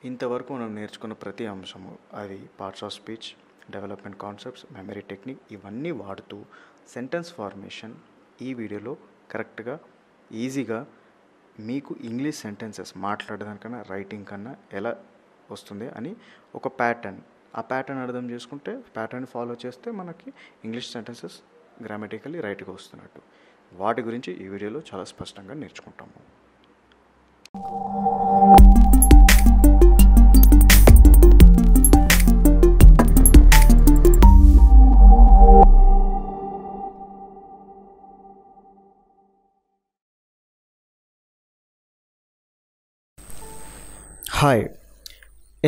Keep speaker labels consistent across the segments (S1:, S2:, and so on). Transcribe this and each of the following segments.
S1: ఇంతవరకు మనం నేర్చుకున్న ప్రతి అంశము అది parts of speech, development concepts, memory technique ఇవన్నీ వాడుతూ సెంటెన్స్ ఫార్మేషన్ ఈ వీడియోలో కరెక్ట్గా ఈజీగా మీకు ఇంగ్లీష్ సెంటెన్సెస్ మాట్లాడడానికన్నా రైటింగ్ కన్నా ఎలా వస్తుంది అని ఒక ప్యాటర్న్, ఆ ప్యాటర్న్ అర్థం చేసుకుంటే ప్యాటర్న్ ఫాలో చేస్తే మనకి ఇంగ్లీష్ సెంటెన్సెస్ గ్రామటికల్లీ రైట్గా వస్తున్నట్టు. వాటి గురించి ఈ వీడియోలో చాలా స్పష్టంగా నేర్చుకుంటాము. Hi,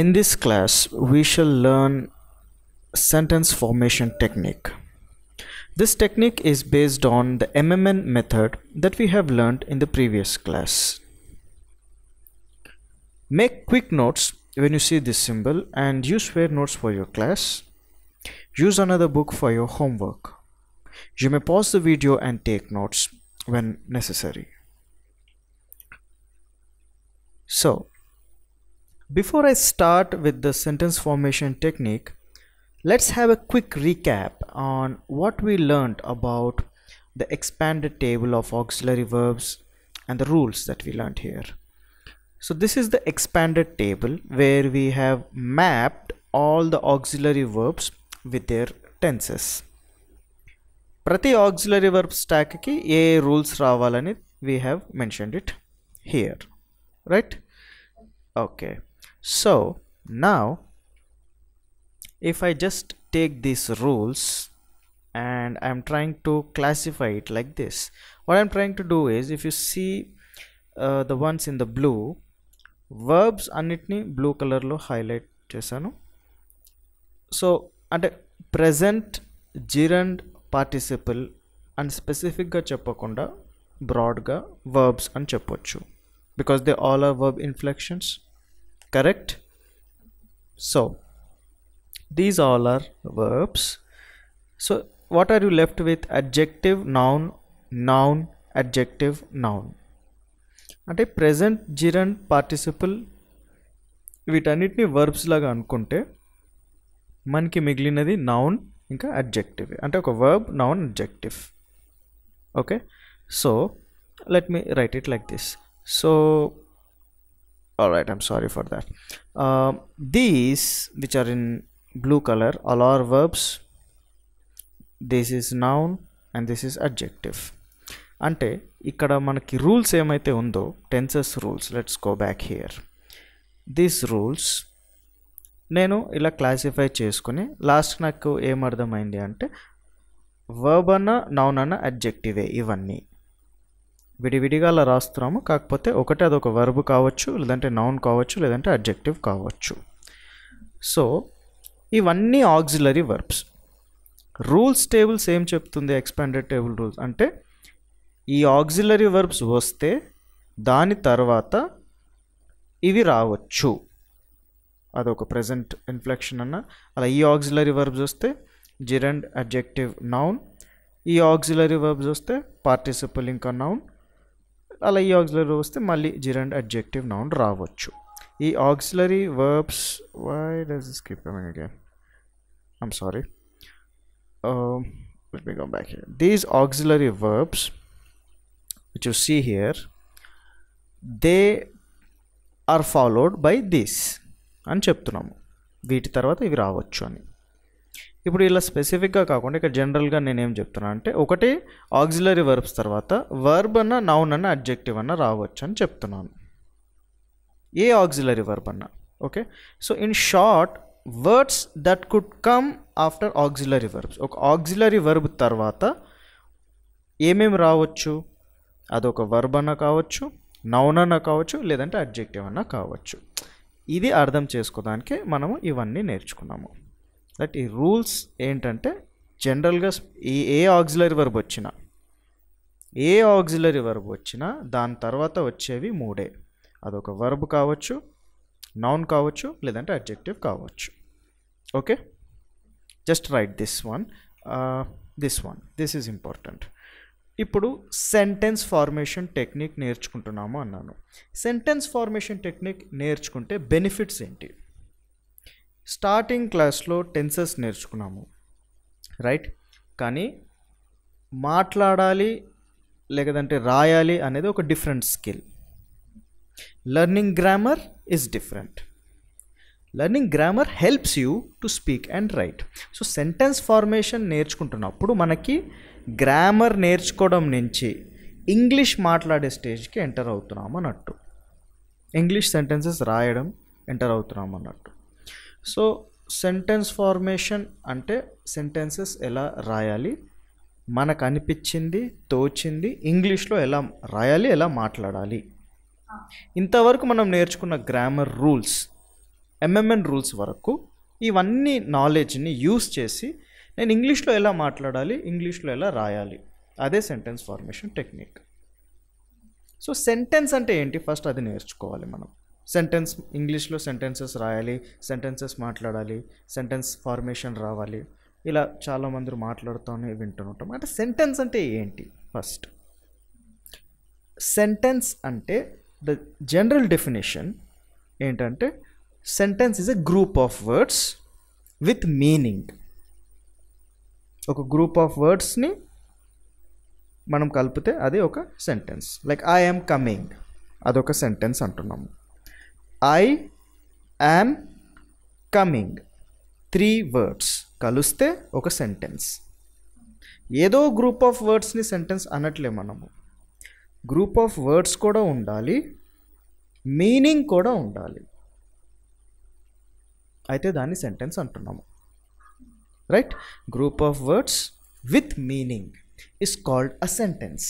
S1: in this class we shall learn sentence formation technique. This technique is based on the MMN method that we have learned in the previous class. Make quick notes when you see this symbol and use fair notes for your class. Use another book for your homework. You may pause the video and take notes when necessary. So, before I start with the sentence formation technique, let's have a quick recap on what we learned about the expanded table of auxiliary verbs and the rules that we learned here. So this is the expanded table where we have mapped all the auxiliary verbs with their tenses. Prati auxiliary verb stack ki A rules రావాలని we have mentioned it here, right? Okay. So now if I just take these rules and I'm trying to classify it like this, what I'm trying to do is, if you see the ones in the blue, verbs అన్నిటిని blue color లో highlight చేశాను. So అంటే present, gerund, participle and specific గా చెప్పకుండా broadగా verbs అని చెప్పొచ్చు because they all are verb inflections. Correct? So these all are verbs. So what are you left with? Adjective, noun, noun, adjective, noun. అంటే present, gerund, participle వీటన్నిటిని verbs లాగా అనుకుంటే మనకి మిగిలినది noun ఇంకా adjective. అంటే ఒక verb, noun, adjective. Okay, so let me write it like this. So alright, I'm sorry for that. These which are in blue color all are verbs. This is noun and this is adjective. అంటే ఇక్కడ మనకి rules ఏమైతే ఉందో tenses rules, let's go back here. These rules నేను ఇలా classify చేసుకుని last నాకు ఏమర్థమైంది అంటే వర్బ్ అన్న నౌన్ అన్న అడ్జెక్టివే ఇవన్నీ విడివిడిగా అలా రాస్తున్నాము. కాకపోతే ఒకటి అదొక వర్బ్ కావచ్చు, లేదంటే నౌన్ కావచ్చు, లేదంటే అడ్జెక్టివ్ కావచ్చు. సో ఇవన్నీ ఆక్సిలరీ వర్బ్స్. రూల్స్ టేబుల్స్ ఏం చెప్తుంది? ఎక్స్పాండెడ్ టేబుల్ రూల్స్ అంటే ఈ ఆక్సిలరీ వర్బ్స్ వస్తే దాని తర్వాత ఇవి రావచ్చు. అదొక ప్రెజెంట్ ఇన్ఫ్లెక్షన్ అన్న అలా ఈ ఆక్సిలరీ వర్బ్స్ వస్తే జిరండ్, అడ్జెక్టివ్, నౌన్. ఈ ఆక్సిలరీ వర్బ్స్ వస్తే పార్టిసిపల్ ఇంకా నౌన్. అలా ఈ ఆక్సిలరీ వస్తే మళ్ళీ జిరండ్, అడ్జెక్టివ్, నౌన్ రావచ్చు. ఈ auxiliary verbs, why does this keep coming again? I'm sorry. Let me go back here. These auxiliary verbs which you see here, they are followed by this అని చెప్తున్నాము. వీటి తర్వాత ఇవి రావచ్చు అని. ఇప్పుడు ఇలా స్పెసిఫిక్గా కాకుండా ఇక్కడ జనరల్గా నేనేం చెప్తున్నా అంటే ఒకటి ఆక్సిలరీ వర్బ్స్ తర్వాత వర్బ్ అన్న, నౌన్ అన్న, అడ్జెక్టివ్ అన్న రావచ్చు అని చెప్తున్నాను. ఏ ఆక్సిలరీ వర్బ్ అన్న. Okay, so in short words that could come after auxiliary verbs. ఒక ఆక్సిలరీ వర్బ్ తర్వాత ఏమేమి రావచ్చు? అదొక వర్బ్ అన్న కావచ్చు, నౌన్ అన్న కావచ్చు, లేదంటే అడ్జెక్టివ్ అన్న కావచ్చు. ఇది అర్థం చేసుకోవడానికి మనము ఇవన్నీ నేర్చుకున్నాము. దట్ ఈ రూల్స్ ఏంటంటే జనరల్గా ఏ ఆక్సిలరీ వర్బ్ వచ్చినా దాని తర్వాత వచ్చేవి మూడే. అదొక వర్బ్ కావచ్చు, నౌన్ కావచ్చు, లేదంటే అడ్జెక్టివ్ కావచ్చు. Okay, just write this one. This is important. ఇప్పుడు సెంటెన్స్ ఫార్మేషన్ టెక్నిక్ నేర్చుకుంటున్నాము అన్నాను. సెంటెన్స్ ఫార్మేషన్ టెక్నిక్ నేర్చుకుంటే బెనిఫిట్స్ ఏంటి? స్టార్టింగ్ క్లాస్లో టెన్సెస్ నేర్చుకున్నాము, రైట్? కానీ మాట్లాడాలి లేదంటే రాయాలి అనేది ఒక different skill. Learning grammar is different. Learning grammar helps you to speak and write. So sentence formation నేర్చుకుంటున్నప్పుడు మనకి గ్రామర్ నేర్చుకోవడం నుంచి ఇంగ్లీష్ మాట్లాడే స్టేజ్కి ఎంటర్ అవుతున్నాం అన్నట్టు, ఇంగ్లీష్ సెంటెన్సెస్ రాయడం ఎంటర్ అవుతున్నాం అన్నట్టు. సో సెంటెన్స్ ఫార్మేషన్ అంటే సెంటెన్సెస్ ఎలా రాయాలి, మనకు అనిపించింది తోచింది ఇంగ్లీష్లో ఎలా రాయాలి, ఎలా మాట్లాడాలి. ఇంతవరకు మనం నేర్చుకున్న గ్రామర్ రూల్స్, ఎంఎంఎన్ రూల్స్ వరకు ఇవన్నీ నాలెడ్జ్ని యూస్ చేసి నేను ఇంగ్లీష్లో ఎలా మాట్లాడాలి, ఇంగ్లీష్లో ఎలా రాయాలి, అదే sentence formation technique. So sentence అంటే ఏంటి ఫస్ట్ అది నేర్చుకోవాలి మనం. సెంటెన్స్ ఇంగ్లీష్లో సెంటెన్సెస్ రాయాలి, సెంటెన్సెస్ మాట్లాడాలి, సెంటెన్స్ ఫార్మేషన్ రావాలి, ఇలా చాలామంది మాట్లాడుతూనే వింటుంటాం. అంటే సెంటెన్స్ అంటే ఏంటి? ఫస్ట్ సెంటెన్స్ అంటే ద జనరల్ డెఫినేషన్ ఏంటంటే sentence is a group of words with meaning. ఒక గ్రూప్ ఆఫ్ వర్డ్స్ని మనం కలిపితే అది ఒక sentence. Like I am coming, అదొక సెంటెన్స్ అంటున్నాము. ఐ యామ్ కమింగ్ 3 words కలిస్తే ఒక సెంటెన్స్. ఏదో గ్రూప్ ఆఫ్ వర్డ్స్ని సెంటెన్స్ అనట్లే మనము. గ్రూప్ ఆఫ్ వర్డ్స్ కూడా ఉండాలి, మీనింగ్ కూడా ఉండాలి, అయితే దాన్ని సెంటెన్స్ అంటున్నాము, right? Group of words with meaning is called a sentence.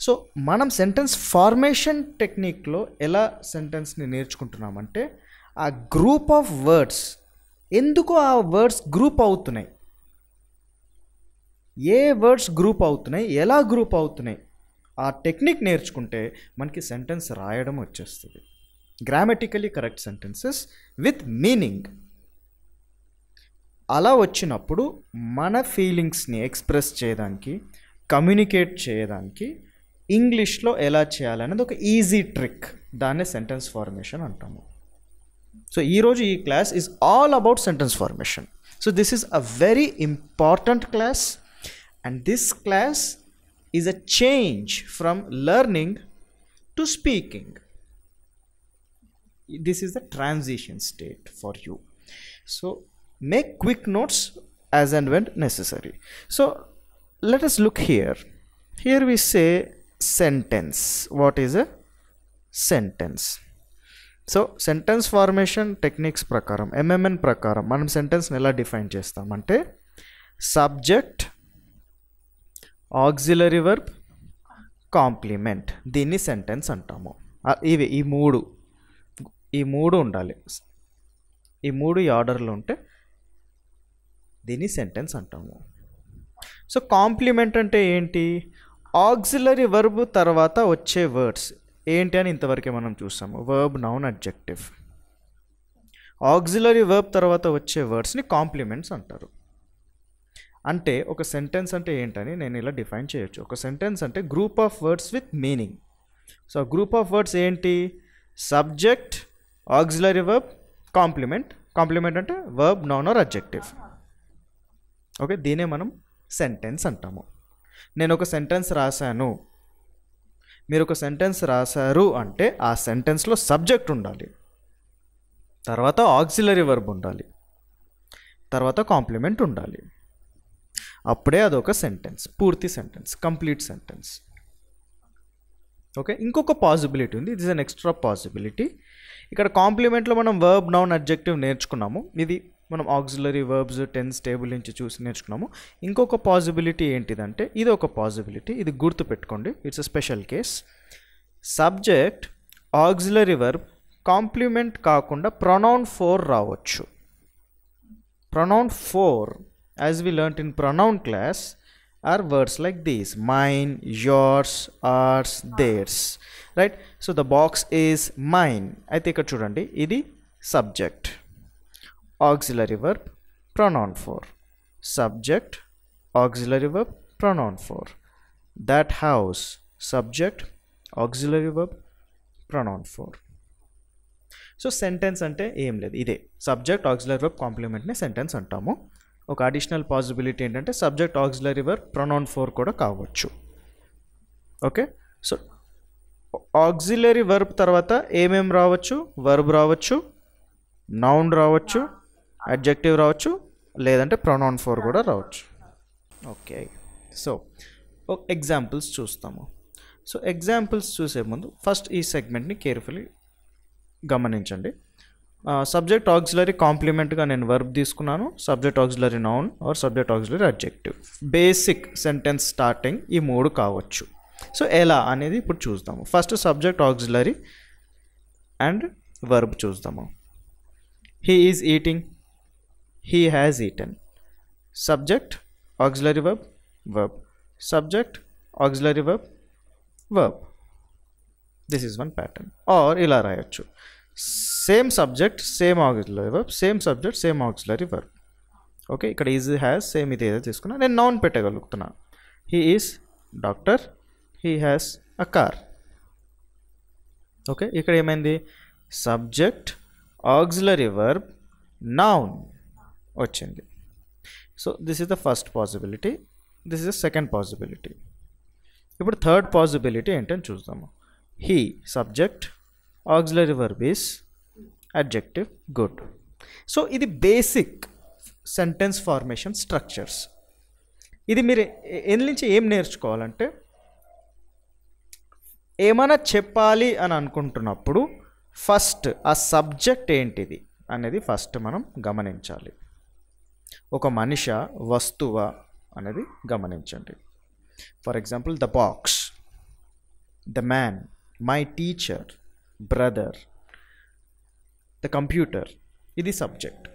S1: So మనం సెంటెన్స్ ఫార్మేషన్ టెక్నిక్లో ఎలా సెంటెన్స్ని నేర్చుకుంటున్నామంటే ఆ గ్రూప్ ఆఫ్ వర్డ్స్, ఎందుకు ఆ వర్డ్స్ గ్రూప్ అవుతున్నాయి, ఏ వర్డ్స్ గ్రూప్ అవుతున్నాయి, ఎలా గ్రూప్ అవుతున్నాయి, ఆ టెక్నిక్ నేర్చుకుంటే మనకి సెంటెన్స్ రాయడం వచ్చేస్తుంది. Grammatically correct sentences with meaning. అలా వచ్చినప్పుడు మన ఫీలింగ్స్ని ఎక్స్ప్రెస్ చేయడానికి, కమ్యూనికేట్ చేయడానికి ఇంగ్లీష్లో ఎలా చేయాలనేది ఒక ఈజీ ట్రిక్, దాన్నే సెంటెన్స్ ఫార్మేషన్ అంటాము. సో ఈరోజు ఈ class is all about sentence formation. So this is a very important class and this class is a change from learning to speaking. This is the transition state for you. So make quick notes as and when necessary. So let us look here. Here we say sentence. What is a sentence? So sentence formation techniques prakaram, MMN prakaram manam sentence ni ela define chestam ante subject, auxiliary verb, complement, దీన్ని sentence అంటాము. ఇవి ఈ మూడు ఉండాలి. ఈ మూడు ఈ ఆర్డర్లో ఉంటే దీన్ని సెంటెన్స్ అంటాము. సో కాంప్లిమెంట్ అంటే ఏంటి? ఆక్సిలరీ వర్బ్ తర్వాత వచ్చే వర్డ్స్ ఏంటి అని ఇంతవరకే మనం చూసాము. Verb, noun, adjective. Auxiliary verb తర్వాత వచ్చే వర్డ్స్ని కాంప్లిమెంట్స్ అంటారు. అంటే ఒక సెంటెన్స్ అంటే ఏంటని నేను ఇలా డిఫైన్ చేయొచ్చు. ఒక సెంటెన్స్ అంటే group of words with meaning. So group of words ఏంటి? Subject, auxiliary verb, complement. Complement అంటే verb, noun or adjective. Okay, దీనే మనం సెంటెన్స్ అంటాము. నేను ఒక సెంటెన్స్ రాశాను, మీరు ఒక సెంటెన్స్ రాశారు అంటే ఆ సెంటెన్స్లో సబ్జెక్ట్ ఉండాలి, తర్వాత ఆక్సిలరీ వర్బ్ ఉండాలి, తర్వాత కాంప్లిమెంట్ ఉండాలి. అప్పుడే అదొక సెంటెన్స్, పూర్తి సెంటెన్స్, కంప్లీట్ సెంటెన్స్. ఓకే, ఇంకొక పాసిబిలిటీ ఉంది. It is an extra possibility. ఇక్కడ కాంప్లిమెంట్లో మనం వర్బ్, నౌన్, అడ్జెక్టివ్ నేర్చుకున్నాము. ఇది మనం ఆక్సిలరీ వర్బ్స్ టెన్స్ టేబుల్ నుంచి చూసి నేర్చుకున్నాము. ఇంకొక పాసిబిలిటీ ఏంటిదంటే ఇది ఒక పాసిబిలిటీ, ఇది గుర్తుపెట్టుకోండి. It's a special case. Subject, auxiliary verb, complement కాకుండా ప్రొనౌన్ ఫోర్ రావచ్చు. Pronoun for, as we learnt in pronoun class, are words like these: mine, yours, ours, theirs. Right? So the box is mine. అయితే ఇక్కడ చూడండి, ఇది subject, auxiliary verb, pronoun for. Subject, auxiliary verb, pronoun for. That house, subject, auxiliary verb, pronoun for. So sentence అంటే ఏం లేదు, ఇదే subject auxiliary verb కాంప్లిమెంట్ని sentence అంటాము. ఒక అడిషనల్ పాసిబిలిటీ ఏంటంటే subject auxiliary verb pronoun four కూడా కావచ్చు. ఓకే, సో ఆక్సిలరీ వర్బ్ తర్వాత ఏమేం రావచ్చు? వర్బ్ రావచ్చు, నౌన్ రావచ్చు, అడ్జెక్టివ్ రావచ్చు, లేదంటే ప్రొనౌన్ ఫోర్ కూడా రావచ్చు. ఓకే, సో ఎగ్జాంపుల్స్ చూస్తాము. సో ఎగ్జాంపుల్స్ చూసే ముందు ఫస్ట్ ఈ సెగ్మెంట్ని కేర్ఫుల్లీ గమనించండి. సబ్జెక్ట్ ఆక్సిలరీ కాంప్లిమెంట్గా నేను వర్బ్ తీసుకున్నాను, subject auxiliary noun or subject auxiliary adjective. Basic sentence starting ఈ మూడు కావచ్చు. సో ఎలా అనేది ఇప్పుడు చూద్దాము. First subject auxiliary and verb చూద్దాము. He is eating, he has eaten. Subject auxiliary verb, verb, subject auxiliary verb, verb. This is one pattern. Or ఇలా రాయొచ్చు, same subject same auxiliary verb, same subject same auxiliary verb. Okay, ఇక్కడ is has same ఇది ఏదో తీసుకున్నా, నేను noun పెట్టగలుగుతున్నా. He is doctor, he has a car. Okay, ఇక్కడ ఏమైంది? సబ్జెక్ట్ ఆక్సిలరీ వర్బ్ నౌన్ వచ్చింది. So this is the first possibility, this is the second possibility. ఇప్పుడు థర్డ్ పాసిబిలిటీ ఏంటని చూద్దాము. He subject, auxiliary verb is adjective, good. So ఇది basic sentence formation structures. ఇది మీరు ఎన్ని నుంచి ఏం నేర్చుకోవాలంటే, ఏమైనా చెప్పాలి అని అనుకుంటున్నప్పుడు ఫస్ట్ ఆ సబ్జెక్ట్ ఏంటిది అనేది ఫస్ట్ మనం గమనించాలి. ఒక మనిషా, వస్తువా అనేది గమనించండి. For example, the box, the man, my teacher, brother, the computer. ఇది సబ్జెక్ట్.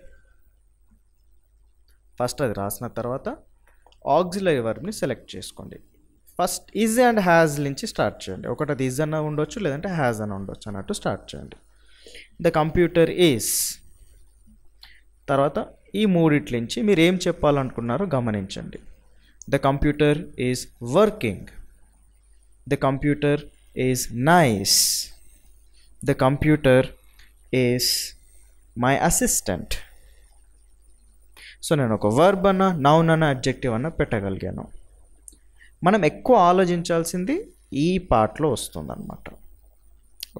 S1: ఫస్ట్ అది రాసిన తర్వాత ఆక్సిలరీ వర్బ్ని సెలెక్ట్ చేసుకోండి. ఫస్ట్ ఈజ్ అండ్ హ్యాజ్ నుంచి స్టార్ట్ చేయండి. ఒకటి అది ఈజ్ అన్న ఉండొచ్చు, లేదంటే హ్యాజ్ అన్న ఉండొచ్చు అన్నట్టు స్టార్ట్ చేయండి. The computer is. తర్వాత ఈ మూడిట్ల నుంచి మీరు ఏం చెప్పాలనుకున్నారో గమనించండి. The computer is working, the computer is nice, the computer is my assistant. So నేను ఒక వర్బ్ అన్న, నౌన్ అన్న, అడ్జెక్టివ్ అన్న పెట్టగలిగాను. మనం ఎక్కువ ఆలోచించాల్సింది ఈ పార్ట్లో వస్తుందన్నమాట.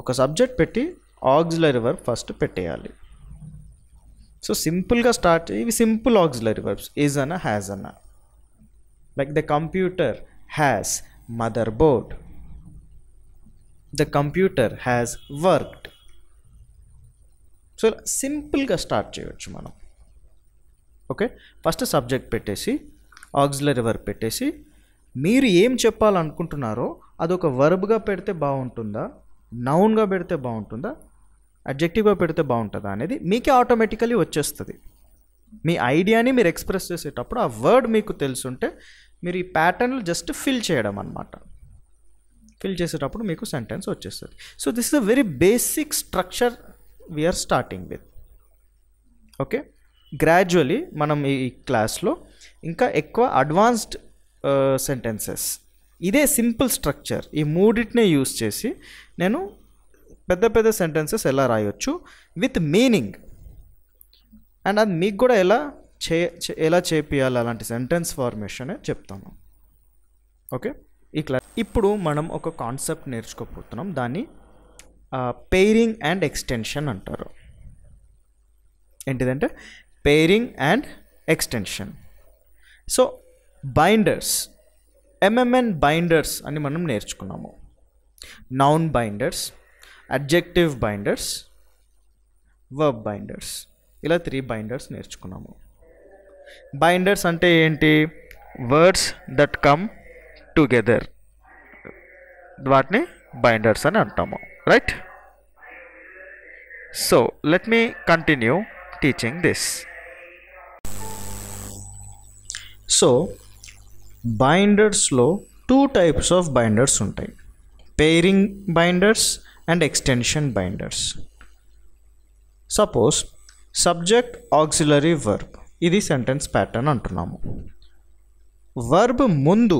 S1: ఒక సబ్జెక్ట్ పెట్టి ఆక్సిలరీ వర్బ్ ఫస్ట్ పెట్టేయాలి. సో సింపుల్గా స్టార్ట్, ఇవి సింపుల్ ఆక్సిలరీ వర్బ్స్, ఈజ్ అన్న, హ్యాజ్ అన్న. Like the computer has mother board, the computer has worked. So ఇలా సింపుల్గా స్టార్ట్ చేయవచ్చు మనం. ఓకే, ఫస్ట్ సబ్జెక్ట్ పెట్టేసి ఆక్సిలరీ వర్బ్ పెట్టేసి మీరు ఏం చెప్పాలనుకుంటున్నారో అదొక వర్బ్గా పెడితే బాగుంటుందా, నౌన్గా పెడితే బాగుంటుందా, అడ్జెక్టివ్గా పెడితే బాగుంటుందా అనేది మీకే ఆటోమేటికలీ వచ్చేస్తుంది. మీ ఐడియాని మీరు ఎక్స్ప్రెస్ చేసేటప్పుడు ఆ వర్డ్ మీకు తెలుసుంటే మీరు ఈ ప్యాటర్న్లు జస్ట్ ఫిల్ చేయడం అన్నమాట. ఫిల్ చేసేటప్పుడు మీకు సెంటెన్స్ వచ్చేస్తుంది. So this is a very basic structure we are starting with. Okay, gradually మనం ఈ క్లాస్లో ఇంకా ఎక్కువ అడ్వాన్స్డ్ సెంటెన్సెస్, ఇదే సింపుల్ స్ట్రక్చర్, ఈ మూడింటినే యూస్ చేసి నేను పెద్ద పెద్ద సెంటెన్సెస్ ఎలా రాయొచ్చు విత్ మీనింగ్, అండ్ అది మీకు కూడా ఎలా చేపియాలి అలాంటి సెంటెన్స్ ఫార్మేషన్ చెప్తాను. ఓకే, ఈ క్లాస్ ఇప్పుడు మనం ఒక కాన్సెప్ట్ నేర్చుకోబోతున్నాం. దాన్ని పెయిరింగ్ అండ్ ఎక్స్టెన్షన్ అంటారు. ఏంటిదంటే pairing and extension. So binders, ఎంఎంఎన్ బైండర్స్ అని మనం నేర్చుకున్నాము. Noun binders, adjective binders, verb binders, ఇలా 3 బైండర్స్ నేర్చుకున్నాము. బైండర్స్ అంటే ఏంటి? వర్డ్స్ దట్ కమ్ టుగెదర్, వాటిని బైండర్స్ అని అంటాము, right? So let me continue teaching this. So బైండర్స్లో 2 టైప్స్ ఆఫ్ బైండర్స్ ఉంటాయి, pairing binders and extension binders. Suppose subject auxiliary verb, ఇది సెంటెన్స్ ప్యాటర్న్ అంటున్నాము. వర్బ్ ముందు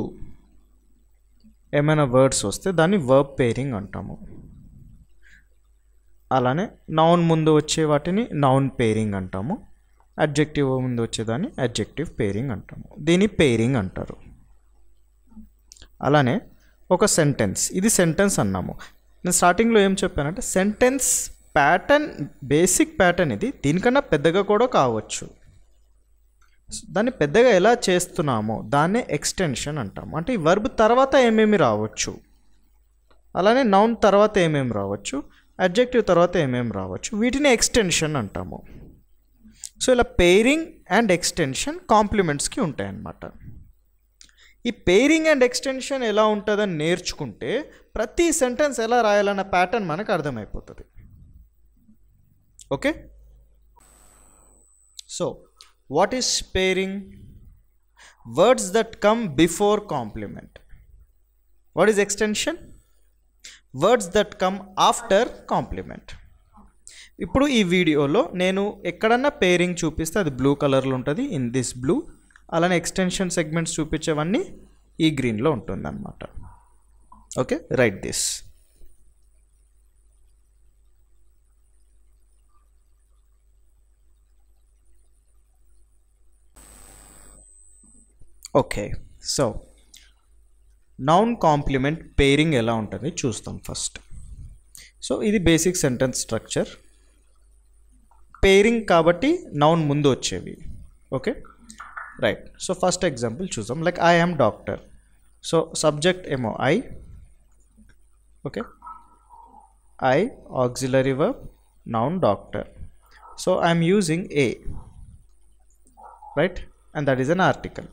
S1: ఏమైనా వర్డ్స్ వస్తే దాన్ని వర్బ్ పేరింగ్ అంటాము. అలానే నౌన్ ముందు వచ్చే వాటిని నౌన్ పేరింగ్ అంటాము. అడ్జెక్టివ్ ముందు వచ్చేదాన్ని అడ్జెక్టివ్ పేరింగ్ అంటాము. దీన్ని పేరింగ్ అంటారు. అలానే ఒక సెంటెన్స్, ఇది సెంటెన్స్ అన్నాము. నేను స్టార్టింగ్లో ఏం చెప్పానంటే సెంటెన్స్ ప్యాటర్న్, బేసిక్ ప్యాటర్న్ ఇది. దీనికన్నా పెద్దగా కూడా కావచ్చు. దాన్ని పెద్దగా ఎలా చేస్తున్నామో దాన్నే ఎక్స్టెన్షన్ అంటాము. అంటే ఈ వర్బ్ తర్వాత ఏమేమి రావచ్చు, అలానే నౌన్ తర్వాత ఏమేమి రావచ్చు, అడ్జెక్టివ్ తర్వాత ఏమేమి రావచ్చు, వీటిని ఎక్స్టెన్షన్ అంటాము. సో ఇలా పేరింగ్ అండ్ ఎక్స్టెన్షన్ కాంప్లిమెంట్స్కి ఉంటాయన్నమాట. ఈ పేరింగ్ అండ్ ఎక్స్టెన్షన్ ఎలా ఉంటుందని నేర్చుకుంటే ప్రతి సెంటెన్స్ ఎలా రాయాలన్న ప్యాటర్న్ మనకు అర్థమైపోతుంది. Okay, so what is pairing? Words that come before complement. What is extension? Words that come after complement. ఇప్పుడు ఈ వీడియోలో నేను ఎక్కడన్నా పేరింగ్ చూపిస్తే అది బ్లూ కలర్లో ఉంటుంది, ఇన్ దిస్ బ్లూ. అలానే ఎక్స్టెన్షన్ సెగ్మెంట్స్ చూపించేవన్నీ ఈ గ్రీన్లో ఉంటుంది అన్నమాట. Okay, write this. Okay, so noun complement pairing ఎలా ఉంటుంది చూస్తాం ఫస్ట్. సో ఇది బేసిక్ సెంటెన్స్ స్ట్రక్చర్. పేరింగ్ కాబట్టి నౌన్ ముందు వచ్చేవి. Okay, right. So first example చూద్దాం. Like I am doctor. So subject ఏమో I. Okay, I auxiliary verb, noun doctor. So I'm using A, right, and that is an article.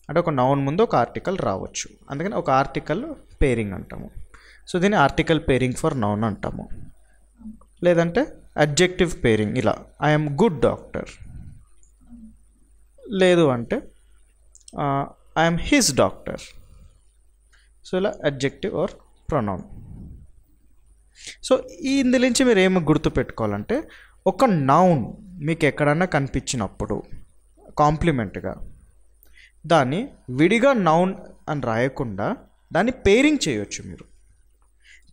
S1: అంటే ఒక noun ముందు ఒక article రావచ్చు, అందుకని ఒక ఆర్టికల్ పేరింగ్ అంటాము. సో దీన్ని ఆర్టికల్ పేరింగ్ ఫర్ నౌన్ అంటాము. లేదంటే అడ్జెక్టివ్ పేరింగ్, ఇలా ఐఎమ్ గుడ్ డాక్టర్. లేదు అంటే ఐఎమ్ హిస్ డాక్టర్. సో ఇలా అడ్జెక్టివ్ ఆర్ ప్రొనౌన్. సో ఇందులో నుంచి మీరు ఏమి గుర్తుపెట్టుకోవాలంటే ఒక నౌన్ మీకు ఎక్కడన్నా కనిపించినప్పుడు కాంప్లిమెంట్గా దాన్ని విడిగా నౌన్ అని రాయకుండా దాన్ని పేరింగ్ చేయొచ్చు. మీరు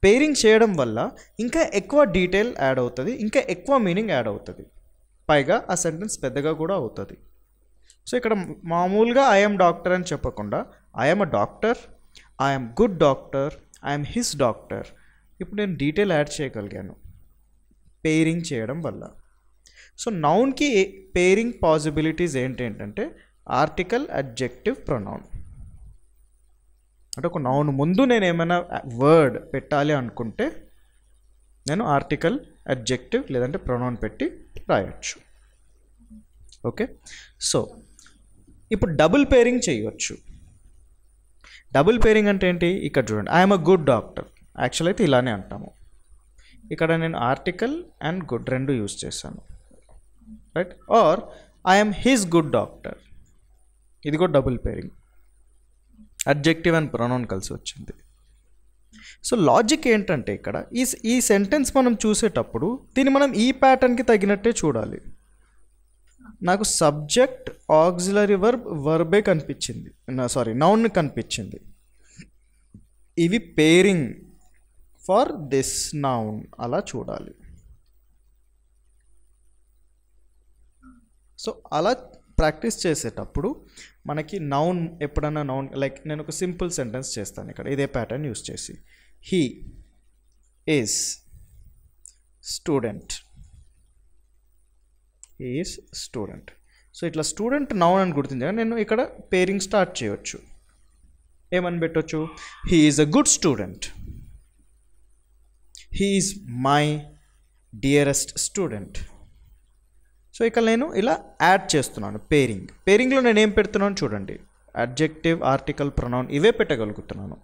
S1: పేరింగ్ చేయడం వల్ల ఇంకా ఎక్కువ డీటెయిల్ యాడ్ అవుతుంది, ఇంకా ఎక్కువ మీనింగ్ యాడ్ అవుతుంది, పైగా ఆ సెంటెన్స్ పెద్దగా కూడా అవుతుంది. సో ఇక్కడ మామూలుగా ఐఎమ్ డాక్టర్ అని చెప్పకుండా I'm a doctor, I'm good doctor, I'm his doctor. ఇప్పుడు నేను డీటెయిల్ యాడ్ చేయగలిగాను పేరింగ్ చేయడం వల్ల. సో నౌన్కి పేరింగ్ పాసిబిలిటీస్ ఏంటంటే ఆర్టికల్, అడ్జెక్టివ్, ప్రొనౌన్. అంటే ఒక నౌన్ ముందు నేను ఏమైనా వర్డ్ పెట్టాలి అనుకుంటే నేను ఆర్టికల్, అడ్జెక్టివ్ లేదంటే ప్రొనౌన్ పెట్టి రాయొచ్చు. ఓకే, సో ఇప్పుడు డబుల్ పేరింగ్ చేయవచ్చు. డబుల్ పేరింగ్ అంటే ఏంటి? ఇక్కడ చూడండి, I'm a good doctor. Actual అయితే ఇలానే అంటాము. ఇక్కడ నేను ఆర్టికల్ అండ్ గుడ్ రెండు యూజ్ చేశాను, right. Or I'm his good doctor, ఇది కూడా double pairing, adjective and pronoun కలిసి వచ్చింది. సో లాజిక్ ఏంటంటే ఇక్కడ ఈ సెంటెన్స్ మనం చూసేటప్పుడు దీన్ని మనం ఈ ప్యాటర్న్కి తగినట్టే చూడాలి. నాకు సబ్జెక్ట్, ఆక్సిలరీ వర్బ్, వర్బే కనిపించింది, నౌన్ కనిపించింది. ఇవి పేరింగ్ ఫర్ దిస్ నౌన్ అలా చూడాలి. సో అలా ప్రాక్టీస్ చేసేటప్పుడు మనకి నౌన్ ఎప్పుడన్నా నౌన్, లైక్ నేను ఒక సింపుల్ సెంటెన్స్ చేస్తాను ఇక్కడ ఇదే ప్యాటర్న్ యూస్ చేసి. He is student, he is student. So ఇట్లా స్టూడెంట్ నౌన్ అని గుర్తించగా నేను ఇక్కడ పేరింగ్ స్టార్ట్ చేయవచ్చు. ఏమని పెట్టవచ్చు? He is a good student, he is my dearest student. So ఇక్కడ నేను ఇలా యాడ్ చేస్తున్నాను పేరింగ్. పేరింగ్లో నేను ఏం పెడుతున్నాను చూడండి, అడ్జెక్టివ్, ఆర్టికల్, ప్రొనౌన్ ఇవే పెట్టగలుగుతున్నాను.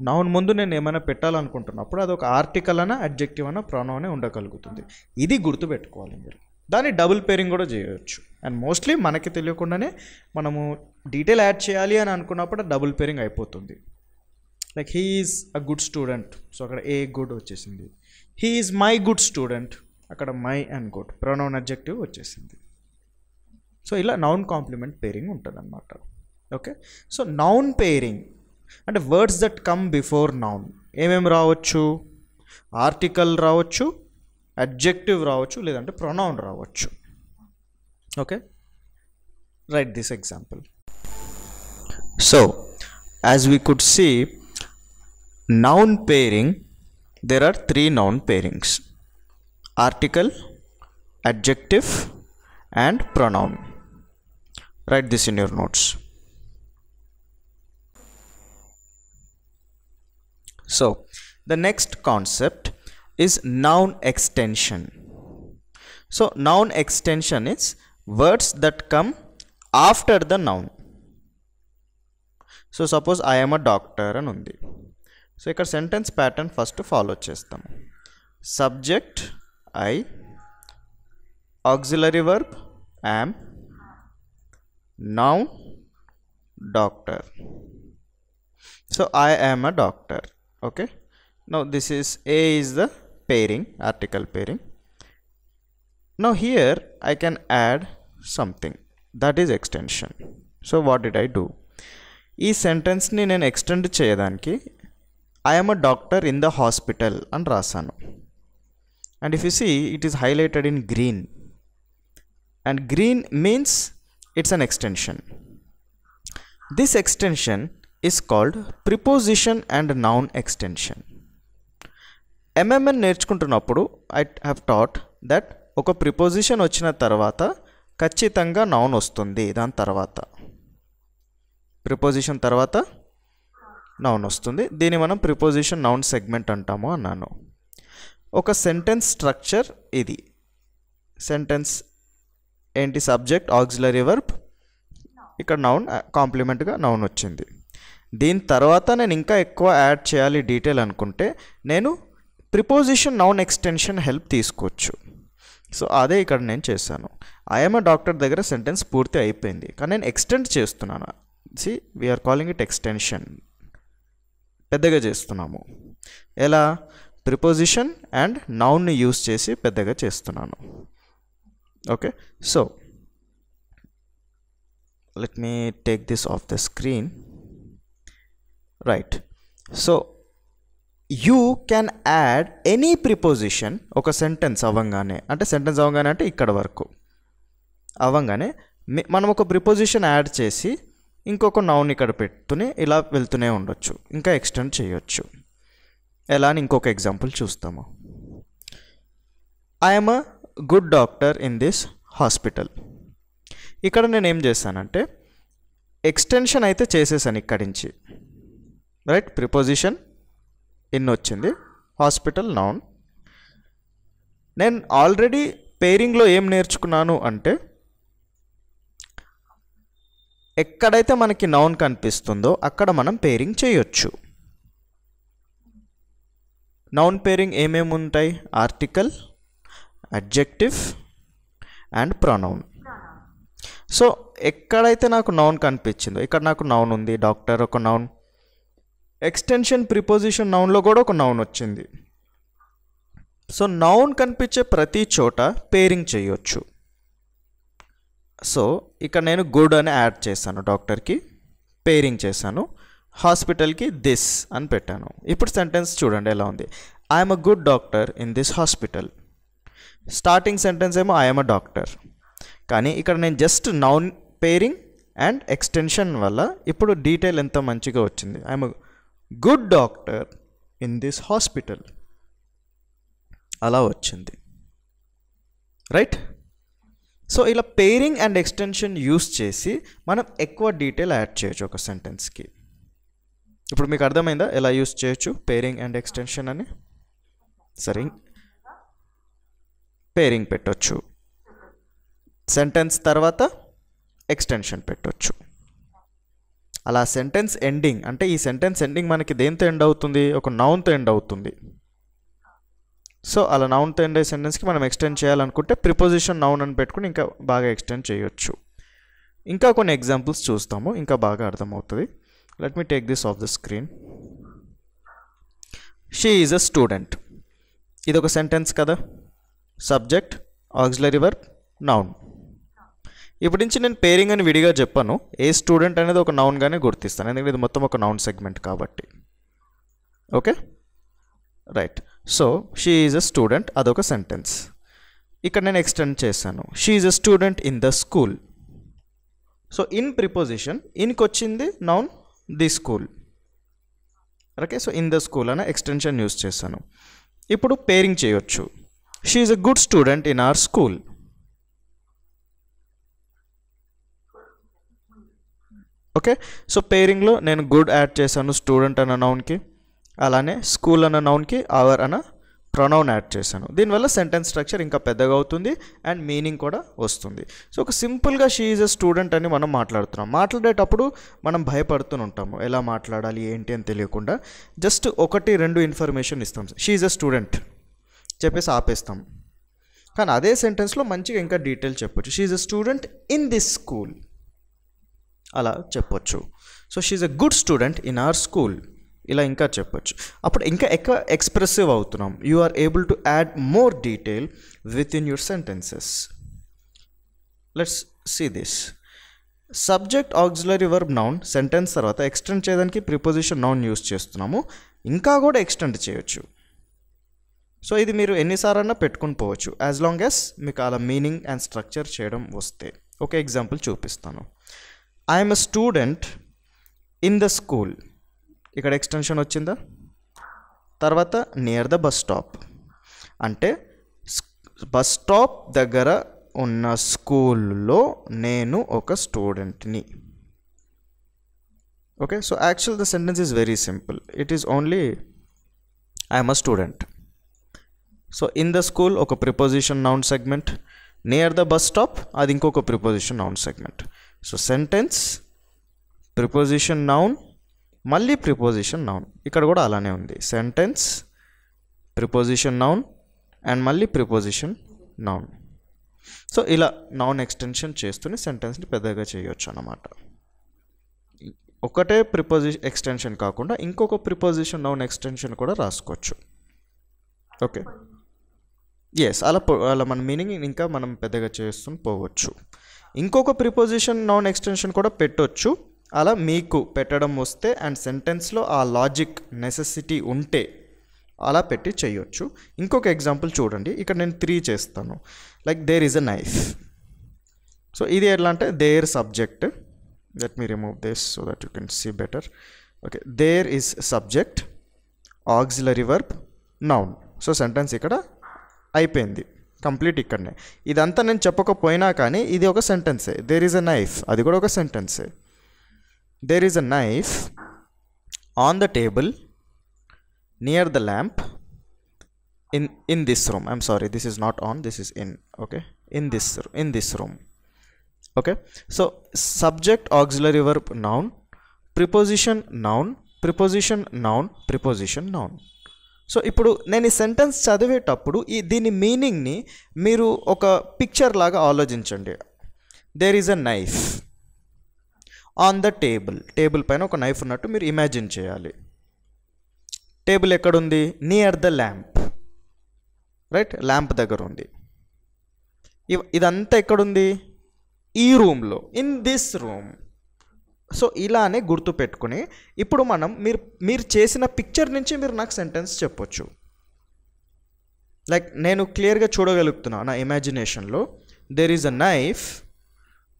S1: నౌన్ ముందు నేను ఏమైనా పెట్టాలనుకుంటున్నప్పుడు అది ఒక ఆర్టికల్ అనా, అడ్జెక్టివ్ అనా, ప్రొనౌన్ అనే ఉండగలుగుతుంది. ఇది గుర్తుపెట్టుకోవాలి మీరు. దాన్ని డబుల్ పేరింగ్ కూడా చేయవచ్చు. అండ్ మోస్ట్లీ మనకి తెలియకుండానే మనము డీటెయిల్ యాడ్ చేయాలి అని అనుకున్నప్పుడు డబుల్ పేరింగ్ అయిపోతుంది. Like he is a good student, so అక్కడ ఏ గుడ్ వచ్చేసింది. He is my good student, అక్కడ my and good pronoun adjective వచ్చేసింది. సో ఇలా నౌన్ కాంప్లిమెంట్ పేరింగ్ ఉంటుంది అనమాట. ఓకే, సో నౌన్ పేరింగ్ అంటే words that come before noun ఏమేమి రావచ్చు? ఆర్టికల్ రావచ్చు, అడ్జెక్టివ్ రావచ్చు, లేదంటే ప్రొనౌన్ రావచ్చు. Okay, write this example. So as we could see, noun pairing, there are 3 noun pairings: article, adjective and pronoun. Write this in your notes. So the next concept is noun extension. So noun extension is words that come after the noun. So suppose I am a doctor అని ఉంది. So ఇక్కడ sentence pattern first follow చేస్తాం. Subject I, auxiliary verb am, noun doctor. So I am a doctor. Okay, now this is A is the pairing, article pairing. Now here I can add something, that is extension. So what did I do? ఈ సెంటెన్స్ని నేను extend చేయడానికి I am a doctor in the hospital అని రాసాను. And if you see, it is highlighted in green. And green means it's an extension. This extension is called preposition and noun extension. MMN నేర్చుకుంటున్నప్పుడు I have taught that ఒక preposition వచ్చిన తర్వాత ఖచ్చితంగా noun వస్తుంది. దాని తర్వాత preposition తర్వాత noun వస్తుంది. దీన్ని మనం ప్రిపోజిషన్ నౌన్ సెగ్మెంట్ అంటాము అన్నాను. ఒక సెంటెన్స్ స్ట్రక్చర్ ఇది. సెంటెన్స్ ఏంటి? సబ్జెక్ట్, ఆక్సిలరీ వర్బ్, ఇక్కడ నౌన్, కాంప్లిమెంట్గా నౌన్ వచ్చింది. దీని తర్వాత నేను ఇంకా ఎక్కువ యాడ్ చేయాలి డీటెయిల్ అనుకుంటే నేను ప్రిపోజిషన్ నౌన్ ఎక్స్టెన్షన్ హెల్ప్ తీసుకోవచ్చు. సో అదే ఇక్కడ నేను చేశాను. ఐఎమ్ అ డాక్టర్ దగ్గర సెంటెన్స్ పూర్తి అయిపోయింది, కానీ నేను ఎక్స్టెండ్ చేస్తున్నాను. See we are calling it extension. పెద్దగా చేస్తున్నాము. ఎలా? ప్రిపోజిషన్ అండ్ నౌన్ని యూస్ చేసి పెద్దగా చేస్తున్నాను. Okay, so let me take this off the screen. Right, so you can add any preposition ఒక సెంటెన్స్ అవ్వంగానే, అంటే సెంటెన్స్ అవ్వగానే అంటే ఇక్కడ వరకు అవ్వంగానే మనం ఒక ప్రిపోజిషన్ యాడ్ చేసి ఇంకొక నౌన్ ఇక్కడ పెట్టుకుని ఇలా వెళ్తూనే ఉండొచ్చు, ఇంకా ఎక్స్టెండ్ చేయొచ్చు. ఎలా అని ఇంకొక ఎగ్జాంపుల్ చూస్తాము. I am a good doctor in this hospital. ఇక్కడ నేను ఏం చేశానంటే ఎక్స్టెన్షన్ అయితే చేసేసాను ఇక్కడి నుంచి. రైట్, ప్రిపోజిషన్ ఇన్ వచ్చింది, హాస్పిటల్ నౌన్. నేను ఆల్రెడీ పేరింగ్లో ఏం నేర్చుకున్నాను అంటే ఎక్కడైతే మనకి నౌన్ కనిపిస్తుందో అక్కడ మనం పేరింగ్ చేయొచ్చు. నౌన్ పేరింగ్ ఏమేమి ఉంటాయి? Article, adjective and pronoun. So ఎక్కడైతే నాకు నౌన్ కనిపించిందో, ఇక్కడ నాకు నౌన్ ఉంది, డాక్టర్ ఒక నౌన్, ఎక్స్టెన్షన్ ప్రిపోజిషన్ నౌన్లో కూడా ఒక నౌన్ వచ్చింది. సో నౌన్ కనిపించే ప్రతి చోట పేరింగ్ చేయొచ్చు. సో ఇక్కడ నేను గుడ్ అని యాడ్ చేశాను, డాక్టర్కి పేరింగ్ చేశాను, హాస్పిటల్కి దిస్ అని పెట్టాను. ఇప్పుడు సెంటెన్స్ చూడండి ఎలా ఉంది. I'm a good doctor in this hospital. Starting sentence ఏమో ఐఎమ్ అ డాక్టర్, కానీ ఇక్కడ నేను just noun pairing and extension వల్ల ఇప్పుడు డీటెయిల్ ఎంత మంచిగా వచ్చింది. I'm a good doctor in this hospital అలా వచ్చింది. రైట్, సో ఇలా పేరింగ్ అండ్ ఎక్స్టెన్షన్ యూస్ చేసి మనం ఎక్కువ డీటెయిల్ యాడ్ చేయొచ్చు ఒక సెంటెన్స్కి. ఇప్పుడు మీకు అర్థమైందా ఎలా యూస్ చేయొచ్చు పేరింగ్ అండ్ ఎక్స్టెన్షన్ అని? సరే, పేరింగ్ పెట్టొచ్చు, సెంటెన్స్ తర్వాత ఎక్స్టెన్షన్ పెట్టొచ్చు. అలా సెంటెన్స్ ఎండింగ్ అంటే ఈ సెంటెన్స్ ఎండింగ్ మనకి దేంతో ఎండ్ అవుతుంది? ఒక నౌన్తో ఎండ్ అవుతుంది. సో అలా నౌన్తో ఎండ్ అయ్యే సెంటెన్స్కి మనం ఎక్స్టెండ్ చేయాలనుకుంటే ప్రిపోజిషన్ నౌన్ అని పెట్టుకుని ఇంకా బాగా ఎక్స్టెండ్ చేయొచ్చు. ఇంకా కొన్ని ఎగ్జాంపుల్స్ చూస్తాము, ఇంకా బాగా అర్థమవుతుంది. Let me take this off the screen. She is a student. ఇది ఒక సెంటెన్స్ కదా. Subject, auxiliary verb, noun. ఇప్పటి నుంచి నేను పేరింగ్ అని విడిగా చెప్పాను. ఏ స్టూడెంట్ అనేది ఒక నౌన్గానే గుర్తిస్తాను, ఎందుకంటే ఇది మొత్తం ఒక నౌన్ సెగ్మెంట్ కాబట్టి. Okay, right. So she is a student, అదొక సెంటెన్స్. ఇక్కడ నేను ఎక్స్టెండ్ చేశాను, she is a student in the school. So in preposition, ఇన్కి వచ్చింది noun the school. Okay, so in the school అనే ఎక్స్టెన్షన్ యూస్ చేశాను. ఇప్పుడు పేరింగ్ చేయొచ్చు. She is a good student in our school. Okay, so పేరింగ్లో నేను good add చేశాను student అన్న నౌన్కి, అలానే స్కూల్ అన్న నౌన్కి అవర్ అన్న ప్రొనౌన్ యాడ్ చేశాను. దీనివల్ల సెంటెన్స్ స్ట్రక్చర్ ఇంకా పెద్దగా అవుతుంది అండ్ మీనింగ్ కూడా వస్తుంది. సో ఒక సింపుల్గా షీ ఈజ్ అ స్టూడెంట్ అని మనం మాట్లాడుతున్నాం. మాట్లాడేటప్పుడు మనం భయపడుతూ ఉంటాము, ఎలా మాట్లాడాలి ఏంటి అని తెలియకుండా. జస్ట్ 1-2 ఇన్ఫర్మేషన్ ఇస్తాం, షీ ఈజ్ అ స్టూడెంట్ చెప్పేసి ఆపేస్తాం. కానీ అదే సెంటెన్స్లో మంచిగా ఇంకా డీటెయిల్ చెప్పొచ్చు, she is a student in this school అలా చెప్పొచ్చు. So she is a good student in our school ఇలా ఇంకా చెప్పొచ్చు. అప్పుడు ఇంకా ఎక్కువ ఎక్స్ప్రెసివ్ అవుతున్నాం. You are able to add more detail with in your sentences. Let's see this. Subject auxiliary verb noun sentence తర్వాత ఎక్స్టెండ్ చేయడానికి ప్రిపోజిషన్ నౌన్ యూస్ చేస్తున్నాము. ఇంకా కూడా ఎక్స్టెండ్ చేయొచ్చు. సో ఇది మీరు ఎన్నిసార్లన్నా పెట్టుకుని పోవచ్చు, యాజ్ లాంగ్ యాజ్ మీకు అలా మీనింగ్ అండ్ స్ట్రక్చర్ చేయడం వస్తే. ఒక ఎగ్జాంపుల్ చూపిస్తాను. I'm a student in the school. ఇక్కడ ఎక్స్టెన్షన్ వచ్చిందా? తర్వాత నియర్ ద బస్ స్టాప్ అంటే బస్ స్టాప్ దగ్గర ఉన్న స్కూల్లో నేను ఒక స్టూడెంట్ని. Okay, so actual the sentence is very simple. It is only I'm a student. So in the school ఒక preposition noun segment, near the bus stop అది ఇంకొక preposition noun segment. So sentence, preposition noun, మళ్ళీ preposition noun. ఇక్కడ కూడా అలానే ఉంది, sentence, preposition noun and మళ్ళీ preposition noun. So ఇలా నౌన్ ఎక్స్టెన్షన్ చేస్తూనే సెంటెన్స్ని పెద్దగా చేయొచ్చు అన్నమాట. ఒకటే ప్రిపోజిషన్ ఎక్స్టెన్షన్ కాకుండా ఇంకొక ప్రిపోజిషన్ నౌన్ ఎక్స్టెన్షన్ కూడా రాసుకోవచ్చు. ఓకే, ఎస్, అలా మన మీనింగ్ ఇంకా మనం పెద్దగా చేస్తూ పోవచ్చు. ఇంకొక ప్రిపోజిషన్ నౌన్ ఎక్స్టెన్షన్ కూడా పెట్టొచ్చు. అలా మీకు పెట్టడం వస్తే అండ్ సెంటెన్స్లో ఆ లాజిక్ నెసెసిటీ ఉంటే అలా పెట్టి చేయొచ్చు. ఇంకొక ఎగ్జాంపుల్ చూడండి. ఇక్కడ నేను 3 చేస్తాను. Like there is a knife. So ఇది ఎట్లా అంటే there subject. Let me remove this so that you can see better. Okay, there is subject, auxiliary verb, noun. So sentence ఇక్కడ అయిపోయింది కంప్లీట్. ఇక్కడనే ఇదంతా నేను చెప్పకపోయినా కానీ ఇది ఒక సెంటెన్సే. దేర్ ఈజ్ అ నైఫ్ అది కూడా ఒక సెంటెన్సే. There is a knife on the table near the lamp in this room. I'm sorry, this is not on, this is in. Okay, in this room. Okay, so subject auxiliary verb noun, preposition noun, preposition noun, preposition noun. So ఇప్పుడు నేను ఈ sentence చదివేటప్పుడు దీని మీనింగ్ని మీరు ఒక picture లాగా ఆలోచించండి. There is a knife on the table. Table పైన ఒక నైఫ్ ఉన్నట్టు మీరు ఇమాజిన్ చేయాలి. టేబుల్ ఎక్కడుంది? Near the lamp, right? Lamp దగ్గర ఉంది. ఇదంతా ఎక్కడుంది? ఈ రూమ్లో, ఇన్ దిస్ రూమ్. సో ఇలానే గుర్తు పెట్టుకుని ఇప్పుడు మనం మీరు చేసిన పిక్చర్ నుంచి మీరు నాకు సెంటెన్స్ చెప్పొచ్చు. లైక్ నేను క్లియర్గా చూడగలుగుతున్నా నా ఇమాజినేషన్లో. There is a knife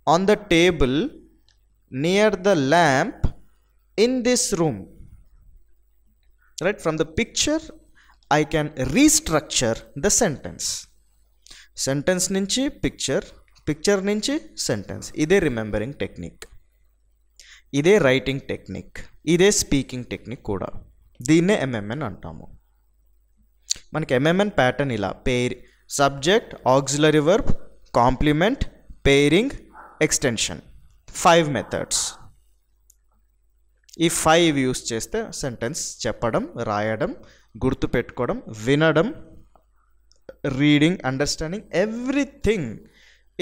S1: on the table near the lamp in this room. Right, from the picture I can restructure the sentence. Sentence nunchi picture, picture nunchi sentence. Ide remembering technique, ide writing technique, ide speaking technique kuda. Deenne MMN antamu. Manaki MMN pattern ila pair, subject, auxiliary verb, complement, pairing, extension. 5 methods. ఈ 5 use చేస్తే sentence చెప్పడం, రాయడం, గుర్తుపెట్టుకోవడం, వినడం, reading, understanding, everything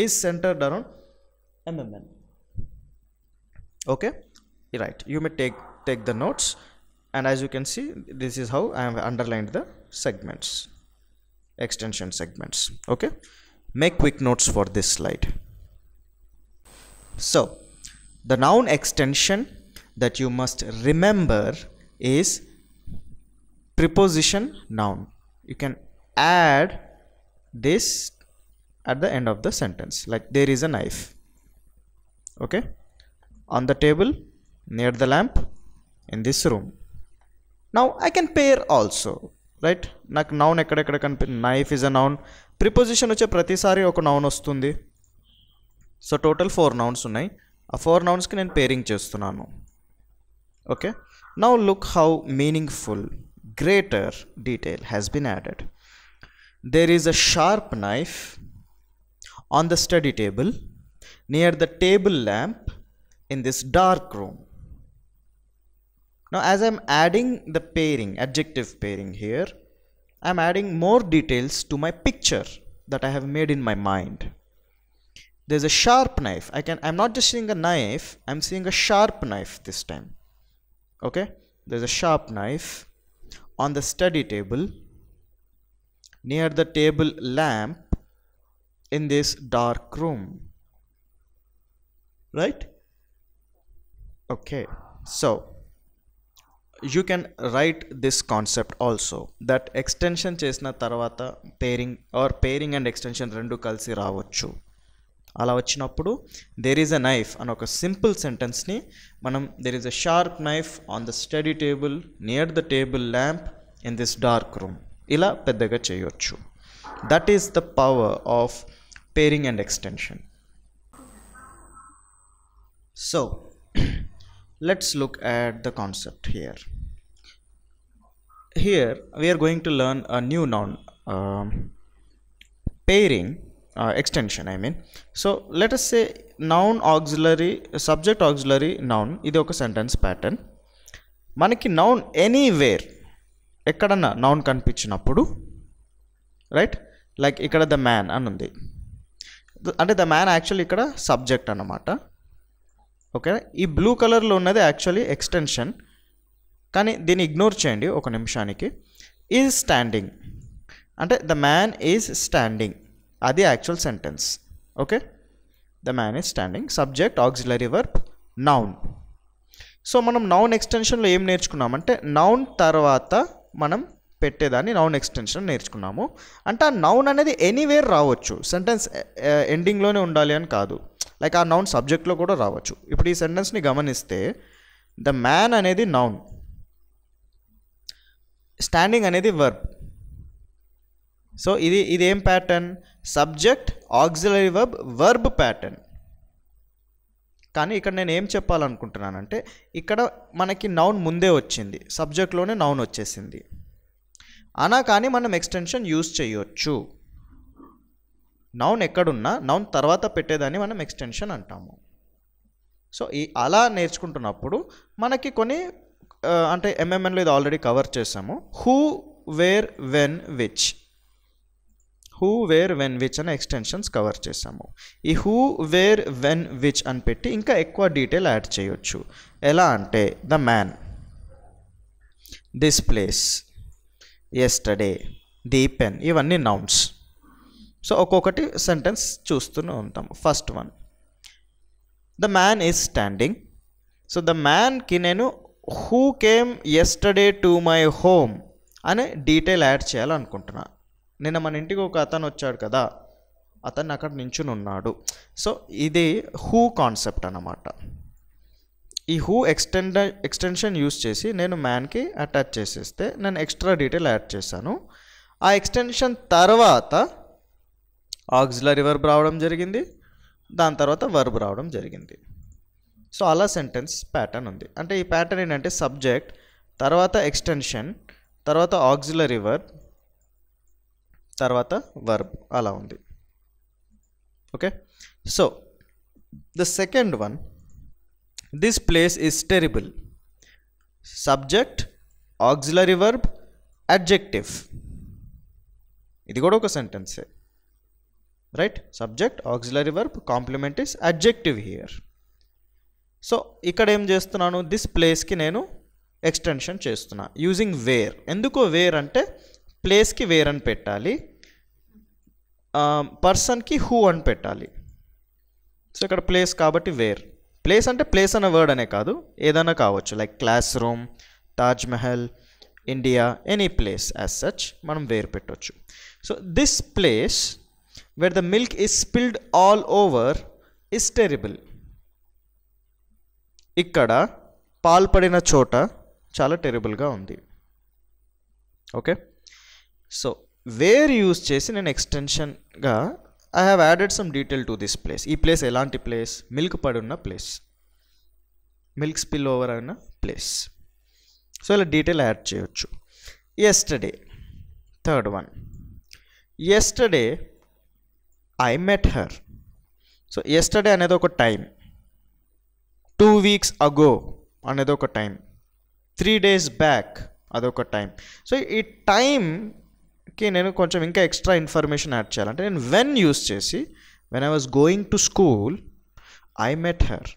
S1: is centered around MMN. Okay, right. You may take the notes and as you can see this is how I have underlined the segments, extension segments. Okay, make quick notes for this slide. So the noun extension that you must remember is preposition noun. You can add this at the end of the sentence, like there is a knife, okay, on the table, near the lamp, in this room. Now I can pair also, right? నాకు noun ఎక్కడెక్కడ knife is a noun, preposition వచ్చే ప్రతిసారి ఒక noun వస్తుంది. So total 4 nouns ఉన్నాయి. ఆ 4 నౌన్స్కి నేను pairing చేస్తున్నాను. Okay, now look how meaningful greater detail has been added. There is a sharp knife on the study table near the table lamp in this dark room. Now as I'm adding the pairing, adjective pairing here, I'm adding more details to my picture that I have made in my mind. There's a sharp knife. I'm not just seeing a knife, I'm seeing a sharp knife this time. Okay, there's a sharp knife on the study table near the table lamp in this dark room, right? Okay, so you can write this concept also, that extension chesina tarvata pairing and extension rendu kalsi raavochu. అలా వచ్చినప్పుడు there is a knife అని ఒక simple సెంటెన్స్ని మనం there is a sharp knife on the study table near the table lamp in this dark room ఇలా పెద్దగా చేయొచ్చు. That is the power of pairing and extension. So let's look at the concept here. Here we are going to learn a new noun, pairing, extension I mean. So let us say noun auxiliary, subject auxiliary noun, ఇది ఒక sentence pattern. మనకి noun anywhere ఎక్కడన్నా noun కనిపించినప్పుడు, right, like ఇక్కడ the man అని ఉంది, అంటే the man actually ఇక్కడ సబ్జెక్ట్ అన్నమాట. ఓకే, ఈ బ్లూ కలర్లో ఉన్నది యాక్చువల్లీ ఎక్స్టెన్షన్, కానీ దీన్ని ఇగ్నోర్ చేయండి ఒక నిమిషానికి. ఈజ్ స్టాండింగ్ అంటే ద మ్యాన్ ఈజ్ స్టాండింగ్, అది actual sentence. Okay, the man is standing, subject auxiliary verb noun. So మనం నౌన్ ఎక్స్టెన్షన్లో ఏం నేర్చుకున్నామంటే నౌన్ తర్వాత మనం పెట్టేదాన్ని నౌన్ ఎక్స్టెన్షన్ నేర్చుకున్నాము. అంటే ఆ నౌన్ అనేది ఎనీవేర్ రావచ్చు, సెంటెన్స్ ఎండింగ్లోనే ఉండాలి అని కాదు, లైక్ ఆ నౌన్ సబ్జెక్ట్లో కూడా రావచ్చు. ఇప్పుడు ఈ సెంటెన్స్ని గమనిస్తే ద మ్యాన్ అనేది నౌన్, స్టాండింగ్ అనేది వర్బ్. సో ఇది ఏం pattern? Subject auxiliary verb verb pattern. కానీ ఇక్కడ నేను ఏం చెప్పాలనుకుంటున్నానంటే ఇక్కడ మనకి నౌన్ ముందే వచ్చింది, సబ్జెక్ట్లోనే నౌన్ వచ్చేసింది అనా, కానీ మనం ఎక్స్టెన్షన్ యూజ్ చేయొచ్చు. నౌన్ ఎక్కడున్నా నౌన్ తర్వాత పెట్టేదాన్ని మనం ఎక్స్టెన్షన్ అంటాము. సో అలా నేర్చుకుంటున్నప్పుడు మనకి కొన్ని అంటే ఎంఎంఎన్లో ఇది ఆల్రెడీ కవర్ చేసాము. Who, where, when, which, who, where, when, which అనే ఎక్స్టెన్షన్స్ కవర్ చేసాము. ఈ హూ, వేర్, వెన్, విచ్ అని పెట్టి ఇంకా ఎక్కువ డీటెయిల్ యాడ్ చేయొచ్చు. ఎలా అంటే the man, this place, yesterday, the pen, ఇవన్నీ నౌన్స్. సో ఒక్కొక్కటి సెంటెన్స్ చూస్తూనే ఉంటాం. First one, the man is standing. So the మ్యాన్కి నేను who came yesterday to my home అనే డీటెయిల్ యాడ్ చేయాలనుకుంటున్నా. నిన్న మన ఇంటికి ఒక అతను వచ్చాడు కదా, అతను అక్కడ నించుని ఉన్నాడు. సో ఇది హూ కాన్సెప్ట్ అన్నమాట. ఈ హూ ఎక్స్టెన్షన్ యూస్ చేసి నేను మ్యాన్కి అటాచ్ చేసేస్తే నేను ఎక్స్ట్రా డీటెయిల్ యాడ్ చేశాను. ఆ ఎక్స్టెన్షన్ తర్వాత ఆక్సిలరీ వర్బ్ రావడం జరిగింది, దాని తర్వాత వర్బ్ రావడం జరిగింది. సో అలా సెంటెన్స్ ప్యాటర్న్ ఉంది. అంటే ఈ ప్యాటర్న్ ఏంటంటే సబ్జెక్ట్ తర్వాత ఎక్స్టెన్షన్ తర్వాత ఆక్సిలరీ వర్బ్ తర్వాత వర్బ్ అలా ఉంది. Okay, so the second one, this place is terrible, subject auxiliary verb adjective, ఇది కూడా ఒక సెంటెన్సే, right. Subject auxiliary verb complement is adjective here. So ఇక్కడ ఏం చేస్తున్నాను, దిస్ ప్లేస్కి నేను ఎక్స్టెన్షన్ చేస్తున్నా యూజింగ్ వేర్. ఎందుకు వేర్ అంటే ప్లేస్కి వేర్ అని పెట్టాలి, పర్సన్కి హూ అని పెట్టాలి. సో ఇక్కడ ప్లేస్ కాబట్టి వేర్. ప్లేస్ అంటే ప్లేస్ అనే వర్డ్ అనే కాదు, ఏదైనా కావచ్చు, like class room, Taj Mahal, India, any place as such మనం వేర్ పెట్టవచ్చు. So this place where the milk is spilled all over is terrible. ఇక్కడ పాలు పడిన చోట చాలా టెరిబుల్గా ఉంది. ఓకే, సో వేర్ యూజ్ చేసి నేను ఎక్స్టెన్షన్గా I have added some detail to this place. ఈ ప్లేస్ ఎలాంటి ప్లేస్? మిల్క్ పడి ఉన్న ప్లేస్, మిల్క్ స్పిల్ ఓవర్ అయిన ప్లేస్. సో ఇలా డీటెయిల్ యాడ్ చేయొచ్చు. Yesterday, third one, yesterday I met her. So yesterday అనేది ఒక టైం, 2 weeks ago అనేది ఒక టైం, 3 days బ్యాక్ అదొక టైం. సో ఈ టైంకి నేను కొంచెం ఇంకా ఎక్స్ట్రా ఇన్ఫర్మేషన్ యాడ్ చేయాలంటే నేను వెన్ యూస్ చేసి when I was going to school I met her.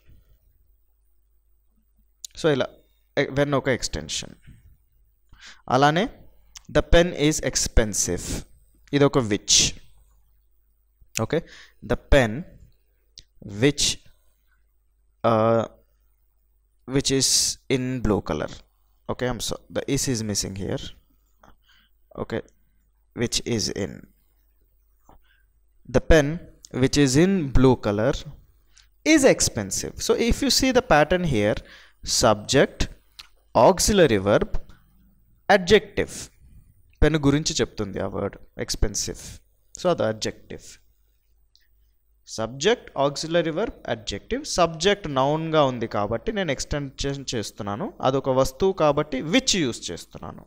S1: So ఇలా వెన్ ఒక ఎక్స్టెన్షన్. అలానే ద పెన్ ఈజ్ ఎక్స్పెన్సివ్, ఇది ఒక which. Okay, the pen which which is in blue color. Okay, I'm so the is missing here. Okay, which is in the pen which is in blue color is expensive. So if you see the pattern here, subject, auxiliary verb, adjective. Pen gurinchi cheptundi a word expensive, so the adjective. Subject, auxiliary verb, adjective. Subject నౌన్గా ఉంది కాబట్టి నేను extension చేస్తున్నాను, అదొక వస్తువు కాబట్టి which use చేస్తున్నాను.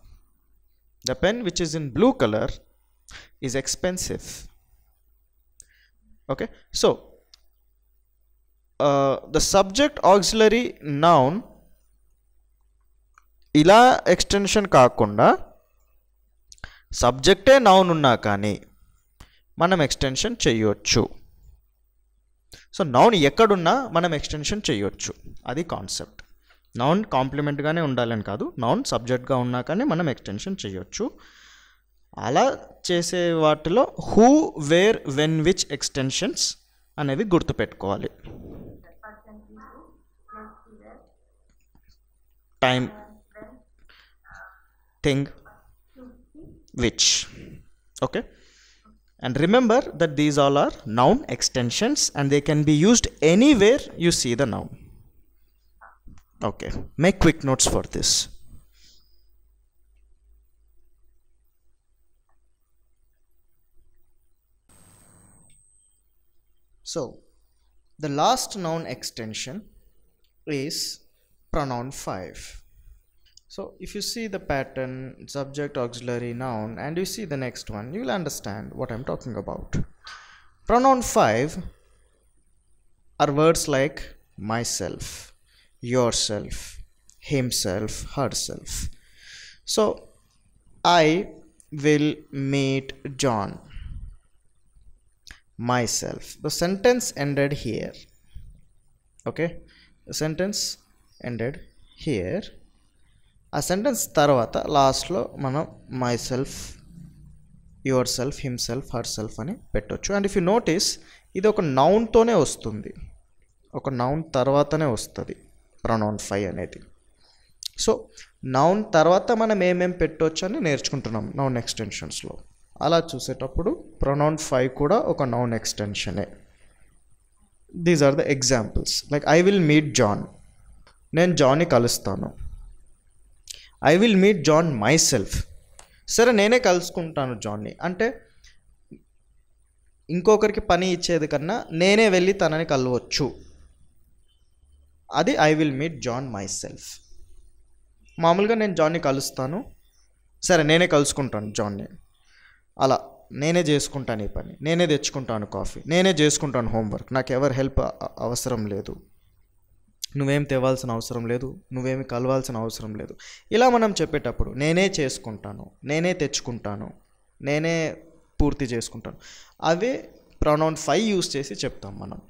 S1: The pen which is in blue colour is expensive. Okay, so the subject, auxiliary, noun ఇలా ఎక్స్టెన్షన్ కాకుండా సబ్జెక్టే నౌన్ ఉన్నా కానీ మనం ఎక్స్టెన్షన్ చేయొచ్చు. సో నౌన్ ఎక్కడున్నా మనం ఎక్స్టెన్షన్ చేయొచ్చు, అది కాన్సెప్ట్. నౌన్ కాంప్లిమెంట్గానే ఉండాలని కాదు, నౌన్ సబ్జెక్ట్గా ఉన్నా కానీ మనం ఎక్స్టెన్షన్ చేయొచ్చు. అలా చేసే వాటిలో who, where, when, which extensions అనేవి గుర్తుపెట్టుకోవాలి. Time, thing, which. Okay, and remember that these all are noun extensions and they can be used anywhere you see the noun. Okay, make quick notes for this. So the last noun extension is pronoun 5. So if you see the pattern, subject, auxiliary, noun, and you see the next one, you will understand what I'm talking about. Pronoun 5 are words like myself, yourself, himself, herself. So I will meet John. Myself. The sentence ended here. Okay, the sentence ended here. ఆ sentence తర్వాత లాస్ట్లో మనం my self, your self, himself, her self అని పెట్టవచ్చు. And if you notice ఇది ఒక నౌన్తోనే వస్తుంది, ఒక నౌన్ తర్వాతనే వస్తుంది ప్రొనౌన్ 5 అనేది. సో నౌన్ తర్వాత మనం ఏమేమి పెట్టవచ్చు అని నేర్చుకుంటున్నాం నౌన్ ఎక్స్టెన్షన్స్లో. అలా చూసేటప్పుడు ప్రొనౌన్ 5 కూడా ఒక నౌన్ ఎక్స్టెన్షనే. These are the examples. Like I will meet John, నేను జాన్ని కలుస్తాను. I will meet John myself, సరే నేనే కలుసుకుంటాను జాన్ని అంటే ఇంకొకరికి పని ఇచ్చేది కన్నా నేనే వెళ్ళి తనని కలవచ్చు, అది I will meet John myself. మామూలుగా నేను జాన్ని కలుస్తాను, సరే నేనే కలుసుకుంటాను జాన్ని, అలా నేనే చేసుకుంటాను ఈ పని, నేనే తెచ్చుకుంటాను కాఫీ, నేనే చేసుకుంటాను హోంవర్క్, నాకు ఎవరు హెల్ప్ అవసరం లేదు, నువ్వేం తేవాల్సిన అవసరం లేదు, నువ్వేమి కలవాల్సిన అవసరం లేదు. ఇలా మనం చెప్పేటప్పుడు నేనే చేసుకుంటాను, నేనే తెచ్చుకుంటాను, నేనే పూర్తి చేసుకుంటాను, అవే ప్రొనౌన్ 5 యూస్ చేసి చెప్తాం మనం.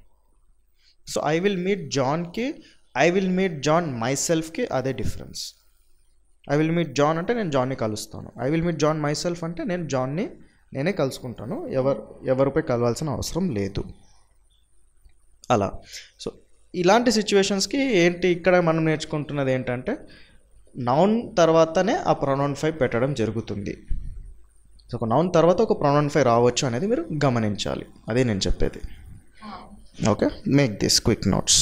S1: సో ఐ విల్ మీట్ జాన్కి ఐ విల్ మీట్ జాన్ మై సెల్ఫ్కి అదే difference. I will meet John అంటే నేను జాన్ని కలుస్తాను, I will meet John myself అంటే నేను జాన్ని నేనే కలుసుకుంటాను, ఎవరిపై కలవాల్సిన అవసరం లేదు. అలా. సో ఇలాంటి సిచ్యువేషన్స్కి ఏంటి ఇక్కడ మనం నేర్చుకుంటున్నది ఏంటంటే నౌన్ తర్వాతనే ఆ ప్రొనౌన్ ఫై పెట్టడం జరుగుతుంది. సో ఒక నౌన్ తర్వాత ఒక ప్రొనౌన్ ఫై రావచ్చు అనేది మీరు గమనించాలి, అదే నేను చెప్పేది. Okay, make this quick notes.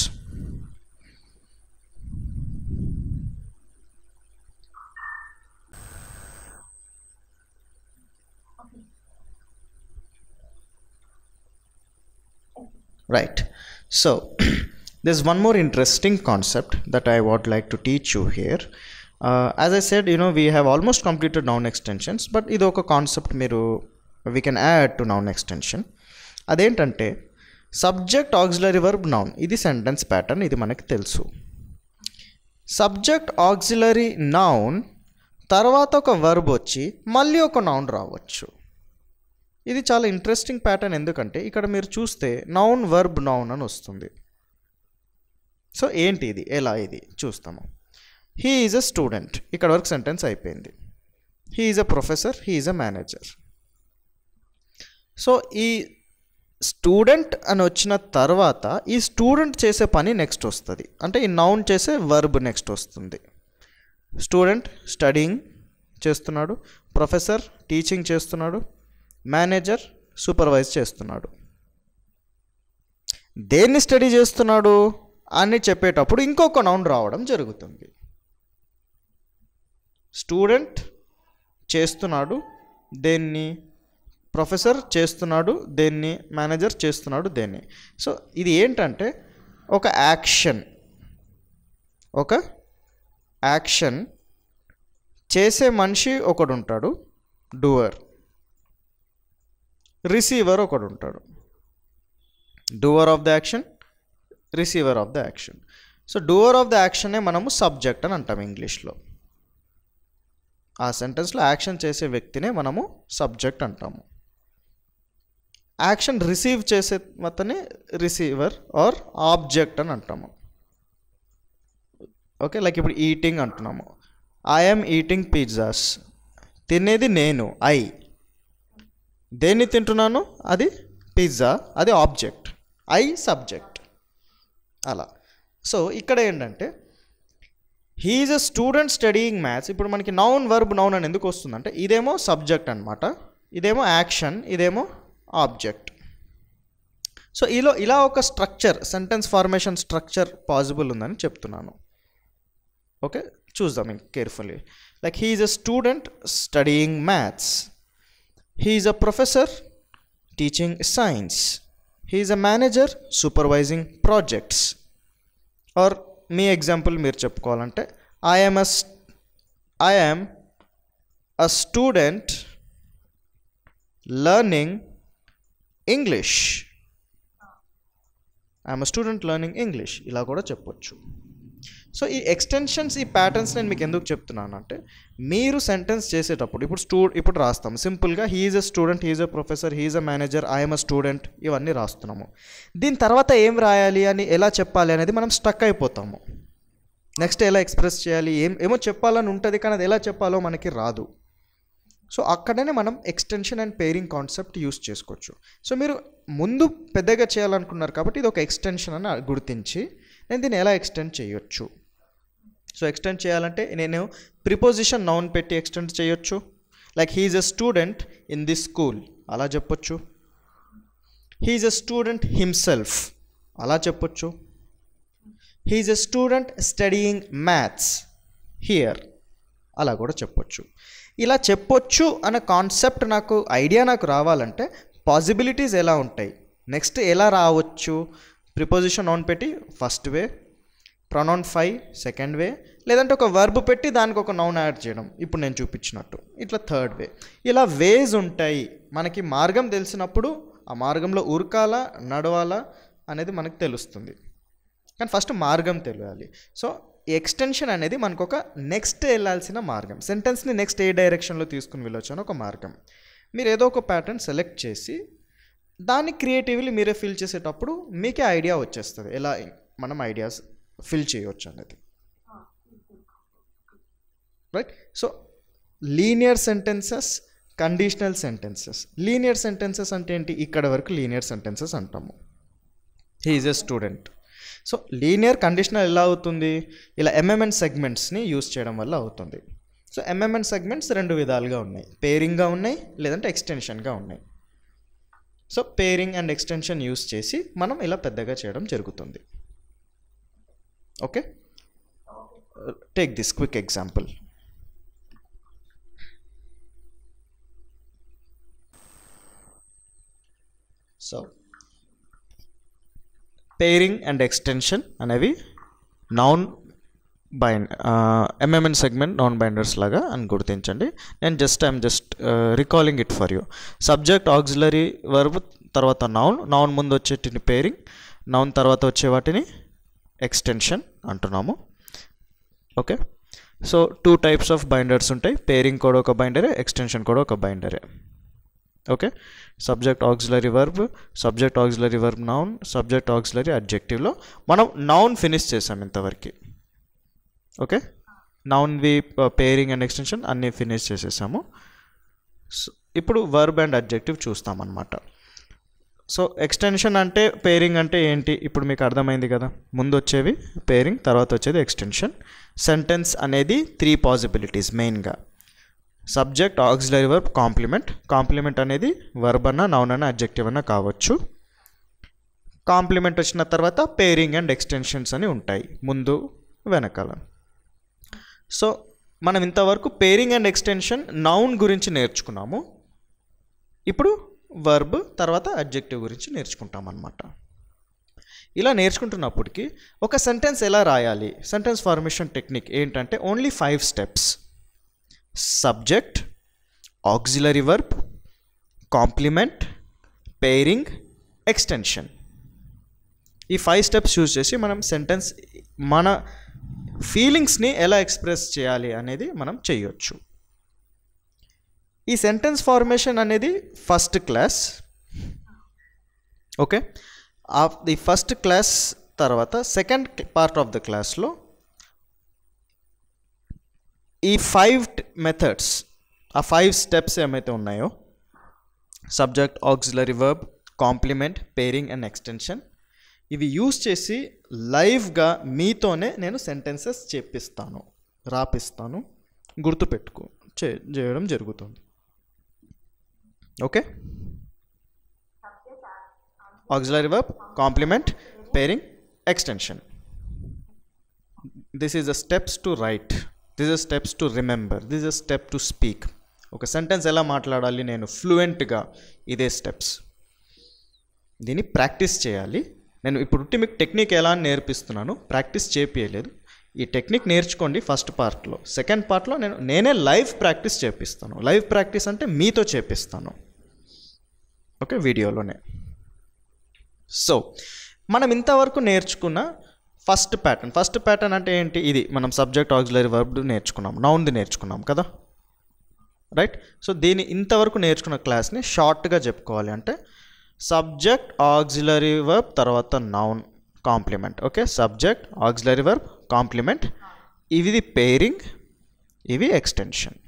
S1: Right. So there's one more interesting concept that I would like to teach you here. As I said, we have almost completed noun extensions, but ido oka concept we can add to noun extension. Adentante subject auxiliary verb noun, idi sentence pattern, idi manaki telusu. Subject auxiliary noun tarvata oka verb vachi malli oka noun రావచ్చు. ఇది చాలా interesting pattern, ఎందుకంటే ఇక్కడ మీరు చూస్తే noun verb noun అని వస్తుంది. So ఏంటి ఇది, ఎలా ఇది చూస్తాము. హీ ఈజ్ అ స్టూడెంట్, ఇక్కడ వరకు సెంటెన్స్ అయిపోయింది. He is a professor, he is a manager. So ఈ స్టూడెంట్ అని వచ్చిన తర్వాత ఈ స్టూడెంట్ చేసే పని నెక్స్ట్ వస్తుంది, అంటే ఈ నౌన్ చేసే వర్బ్ నెక్స్ట్ వస్తుంది. స్టూడెంట్ స్టడీయింగ్ చేస్తున్నాడు, ప్రొఫెసర్ టీచింగ్ చేస్తున్నాడు, మేనేజర్ సూపర్వైజ్ చేస్తున్నాడు. దేన్ని స్టడీ చేస్తున్నాడు అని చెప్పేటప్పుడు ఇంకొక నౌన్ రావడం జరుగుతుంది. స్టూడెంట్ చేస్తున్నాడు దేన్ని, ప్రొఫెసర్ చేస్తున్నాడు దేన్ని, మేనేజర్ చేస్తున్నాడు దేన్ని. సో ఇది ఏంటంటే ఒక యాక్షన్ చేసే మనిషి ఒకడు ఉంటాడు, డూవర్. రిసీవర్ ఒకడు ఉంటాడు, doer of the action, receiver of the action. So doer of the యాక్షనే మనము సబ్జెక్ట్ అని అంటాం ఇంగ్లీష్లో. ఆ సెంటెన్స్లో యాక్షన్ చేసే వ్యక్తినే మనము సబ్జెక్ట్ అంటాము. యాక్షన్ రిసీవ్ చేసే అతనే రిసీవర్ ఆర్ ఆబ్జెక్ట్ అని అంటాము. ఓకే, లైక్ ఇప్పుడు ఈటింగ్ అంటున్నాము, ఐఎమ్ ఈటింగ్ పిజ్జాస్, తినేది నేను, దేన్ని తింటున్నాను, అది పిజ్జా, అది ఆబ్జెక్ట్, సబ్జెక్ట్ అలా. సో ఇక్కడ ఏంటంటే he is a student studying maths. ఇప్పుడు మనకి నౌన్ వర్బ్ నౌన్ అని ఎందుకు వస్తుందంటే ఇదేమో సబ్జెక్ట్ అనమాట, ఇదేమో యాక్షన్, ఇదేమో ఆబ్జెక్ట్. సో ఇలా ఒక structure, sentence formation structure possible ఉందని చెప్తున్నాను. ఓకే, చూద్దాం carefully. Like he is a student studying maths, he is a professor teaching science, he is a manager supervising projects. Or me example meer cheppukovalante, I am a student learning English, I am a student learning English, ila kuda cheppochu. So ఈ extensions, ఈ patterns నేను మీకు ఎందుకు చెప్తున్నాను అంటే మీరు sentence చేసేటప్పుడు ఇప్పుడు రాస్తాము సింపుల్గా he is a student, he is a professor, he is a manager, I'm a student, ఇవన్నీ రాస్తున్నాము. దీని తర్వాత ఏం రాయాలి అని, ఎలా చెప్పాలి అనేది మనం స్టక్ అయిపోతాము. నెక్స్ట్ ఎలా ఎక్స్ప్రెస్ చేయాలి, ఏమో చెప్పాలని ఉంటుంది కానీ అది ఎలా చెప్పాలో మనకి రాదు. సో అక్కడనే మనం extension and pairing concept use చేసుకోవచ్చు. సో మీరు ముందు పెద్దగా చేయాలనుకున్నారు కాబట్టి ఇది ఒక ఎక్స్టెన్షన్ అని గుర్తించి నేను దీన్ని ఎలా ఎక్స్టెండ్ చేయొచ్చు. సో ఎక్స్టెండ్ చేయాలంటే నేను ప్రిపోజిషన్ నౌన్ పెట్టి ఎక్స్టెండ్ చేయొచ్చు. Like he is a student in this school అలా చెప్పొచ్చు. He is a student himself అలా చెప్పొచ్చు. He is a student studying maths here అలా కూడా చెప్పొచ్చు. ఇలా చెప్పొచ్చు అనే కాన్సెప్ట్ ఐడియా నాకు రావాలంటే పాసిబిలిటీస్ ఎలా ఉంటాయి, నెక్స్ట్ ఎలా రావచ్చు, ప్రిపోజిషన్ నౌన్ పెట్టి ఫస్ట్ వే, ప్రొనౌన్ ఫై సెకండ్ వే, లేదంటే ఒక వర్బ్ పెట్టి దానికి ఒక నౌన్ యాడ్ చేయడం ఇప్పుడు నేను చూపించినట్టు, ఇట్లా థర్డ్ వే. ఇలా వేస్ ఉంటాయి. మనకి మార్గం తెలిసినప్పుడు ఆ మార్గంలో ఉరకాలా నడవాలా అనేది మనకు తెలుస్తుంది. కానీ ఫస్ట్ మార్గం తెలియాలి. సో ఎక్స్టెన్షన్ అనేది మనకు ఒక నెక్స్ట్ వెళ్ళాల్సిన మార్గం, సెంటెన్స్ని నెక్స్ట్ ఏ డైరెక్షన్లో తీసుకుని వెళ్ళొచ్చు అని ఒక మార్గం. మీరు ఏదో ఒక ప్యాటర్న్ సెలెక్ట్ చేసి దాన్ని క్రియేటివ్లీ మీరే ఫిల్ చేసేటప్పుడు మీకే ఐడియా వచ్చేస్తుంది ఎలా మనం ఐడియాస్ ఫిల్ చేయవచ్చు అనేది. Right. So linear sentences, conditional sentences. Linear sentences అంటే ఏంటి, ఇక్కడ వరకు లీనియర్ సెంటెన్సెస్ అంటాము. He is a student. So linear conditional ఎలా అవుతుంది? ఇలా ఎంఎంఎన్ సెగ్మెంట్స్ని యూస్ చేయడం వల్ల అవుతుంది. సో ఎంఎంఎన్ సెగ్మెంట్స్ రెండు విధాలుగా ఉన్నాయి, పేరింగ్గా ఉన్నాయి లేదంటే ఎక్స్టెన్షన్గా ఉన్నాయి. So pairing and extension use చేసి మనం ఇలా పెద్దగా చేయడం జరుగుతుంది. Okay, take this quick example. So pairing and extension అనేవి non MMN segment non binders లాగా అని గుర్తించండి. నేను I'm just recalling it for you. Subject auxiliary verb తర్వాత నౌన్ ముందు వచ్చేటిని పేరింగ్, నౌన్ తర్వాత వచ్చే వాటిని ఎక్స్టెన్షన్ అంటున్నాము. Okay, so 2 types of binders ఉంటాయి, పేరింగ్ కూడా ఒక బైండరే, ఎక్స్టెన్షన్ కూడా ఒక బైండరే. Okay, subject auxiliary verb noun, subject auxiliary అడ్జెక్టివ్లో మనం నౌన్ ఫినిష్ చేసాం ఇంతవరకు. ఓకే, నౌన్వి పేరింగ్ అండ్ ఎక్స్టెన్షన్ అన్నీ ఫినిష్ చేసేసాము. ఇప్పుడు వర్బ్ అండ్ అడ్జెక్టివ్ చూస్తామన్నమాట. సో ఎక్స్టెన్షన్ అంటే పేరింగ్ అంటే ఏంటి ఇప్పుడు మీకు అర్థమైంది కదా. ముందు వచ్చేవి పేరింగ్, తర్వాత వచ్చేది ఎక్స్టెన్షన్. సెంటెన్స్ అనేది 3 పాసిబిలిటీస్ మెయిన్గా. సబ్జెక్ట్ ఆక్సిలరీ వర్బ్ కాంప్లిమెంట్ అనేది వర్బ్ అన్న నౌన్ అన్న అడ్జెక్టివ్ అన్న కావచ్చు. కాంప్లిమెంట్ వచ్చిన తర్వాత పేరింగ్ అండ్ ఎక్స్టెన్షన్స్ అని ఉంటాయి ముందు వెనకాల. సో మనం ఇంతవరకు పేరింగ్ అండ్ ఎక్స్టెన్షన్ నౌన్ గురించి నేర్చుకున్నాము. ఇప్పుడు వర్బ్ తర్వాత అడ్జెక్టివ్ గురించి నేర్చుకుంటాం అన్నమాట. ఇలా నేర్చుకుంటున్నప్పటికీ ఒక సెంటెన్స్ ఎలా రాయాలి, సెంటెన్స్ ఫార్మేషన్ టెక్నిక్ ఏంటంటే only 5 steps. Subject, auxiliary verb, complement, pairing, extension. ఈ 5 స్టెప్స్ యూజ్ చేసి మనం సెంటెన్స్ మన ఫీలింగ్స్ని ఎలా ఎక్స్ప్రెస్ చేయాలి అనేది మనం చేయొచ్చు. ఈ సెంటెన్స్ ఫార్మేషన్ అనేది first class. Okay, the first class తర్వాత సెకండ్ పార్ట్ ఆఫ్ ద క్లాస్లో ఈ 5 మెథడ్స్, ఆ 5 స్టెప్స్ ఏమైతే ఉన్నాయో subject auxiliary verb complement pairing and extension, ఇవి యూజ్ చేసి లైవ్గా మీతోనే నేను సెంటెన్సెస్ చెప్పిస్తాను, రాపిస్తాను, గుర్తుపెట్టుకో చేయడం జరుగుతుంది. Okay, auxiliary verb complement pairing extension. This is the steps to write, this is steps to remember, this is step to speak. ఒక sentence ఎలా మాట్లాడాలి నేను ఫ్లూయెంట్గా, ఇదే స్టెప్స్. దీన్ని ప్రాక్టీస్ చేయాలి. నేను ఇప్పుడు మీకు టెక్నిక్ ఎలా నేర్పిస్తున్నాను, ప్రాక్టీస్ చేపియలేదు. ఈ టెక్నిక్ నేర్చుకోండి ఫస్ట్ పార్ట్లో. సెకండ్ పార్ట్లో నేనే లైవ్ ప్రాక్టీస్ చేపిస్తాను. లైవ్ ప్రాక్టీస్ అంటే మీతో చేపిస్తాను. ఓకే, వీడియోలోనే. సో మనం ఇంతవరకు నేర్చుకున్న ఫస్ట్ ప్యాటర్న్ అంటే ఏంటి? ఇది మనం సబ్జెక్ట్ ఆక్సిలరీ వర్బ్ నేర్చుకున్నాం, నౌన్ది నేర్చుకున్నాం కదా, రైట్? సో దీని ఇంతవరకు నేర్చుకున్న క్లాస్ని షార్ట్గా చెప్పుకోవాలి అంటే సబ్జెక్ట్ ఆక్సిలరీ వర్బ్ తర్వాత noun complement. Okay, subject auxiliary verb complement, ఇవి పేరింగ్, ఇవి ఎక్స్టెన్షన్.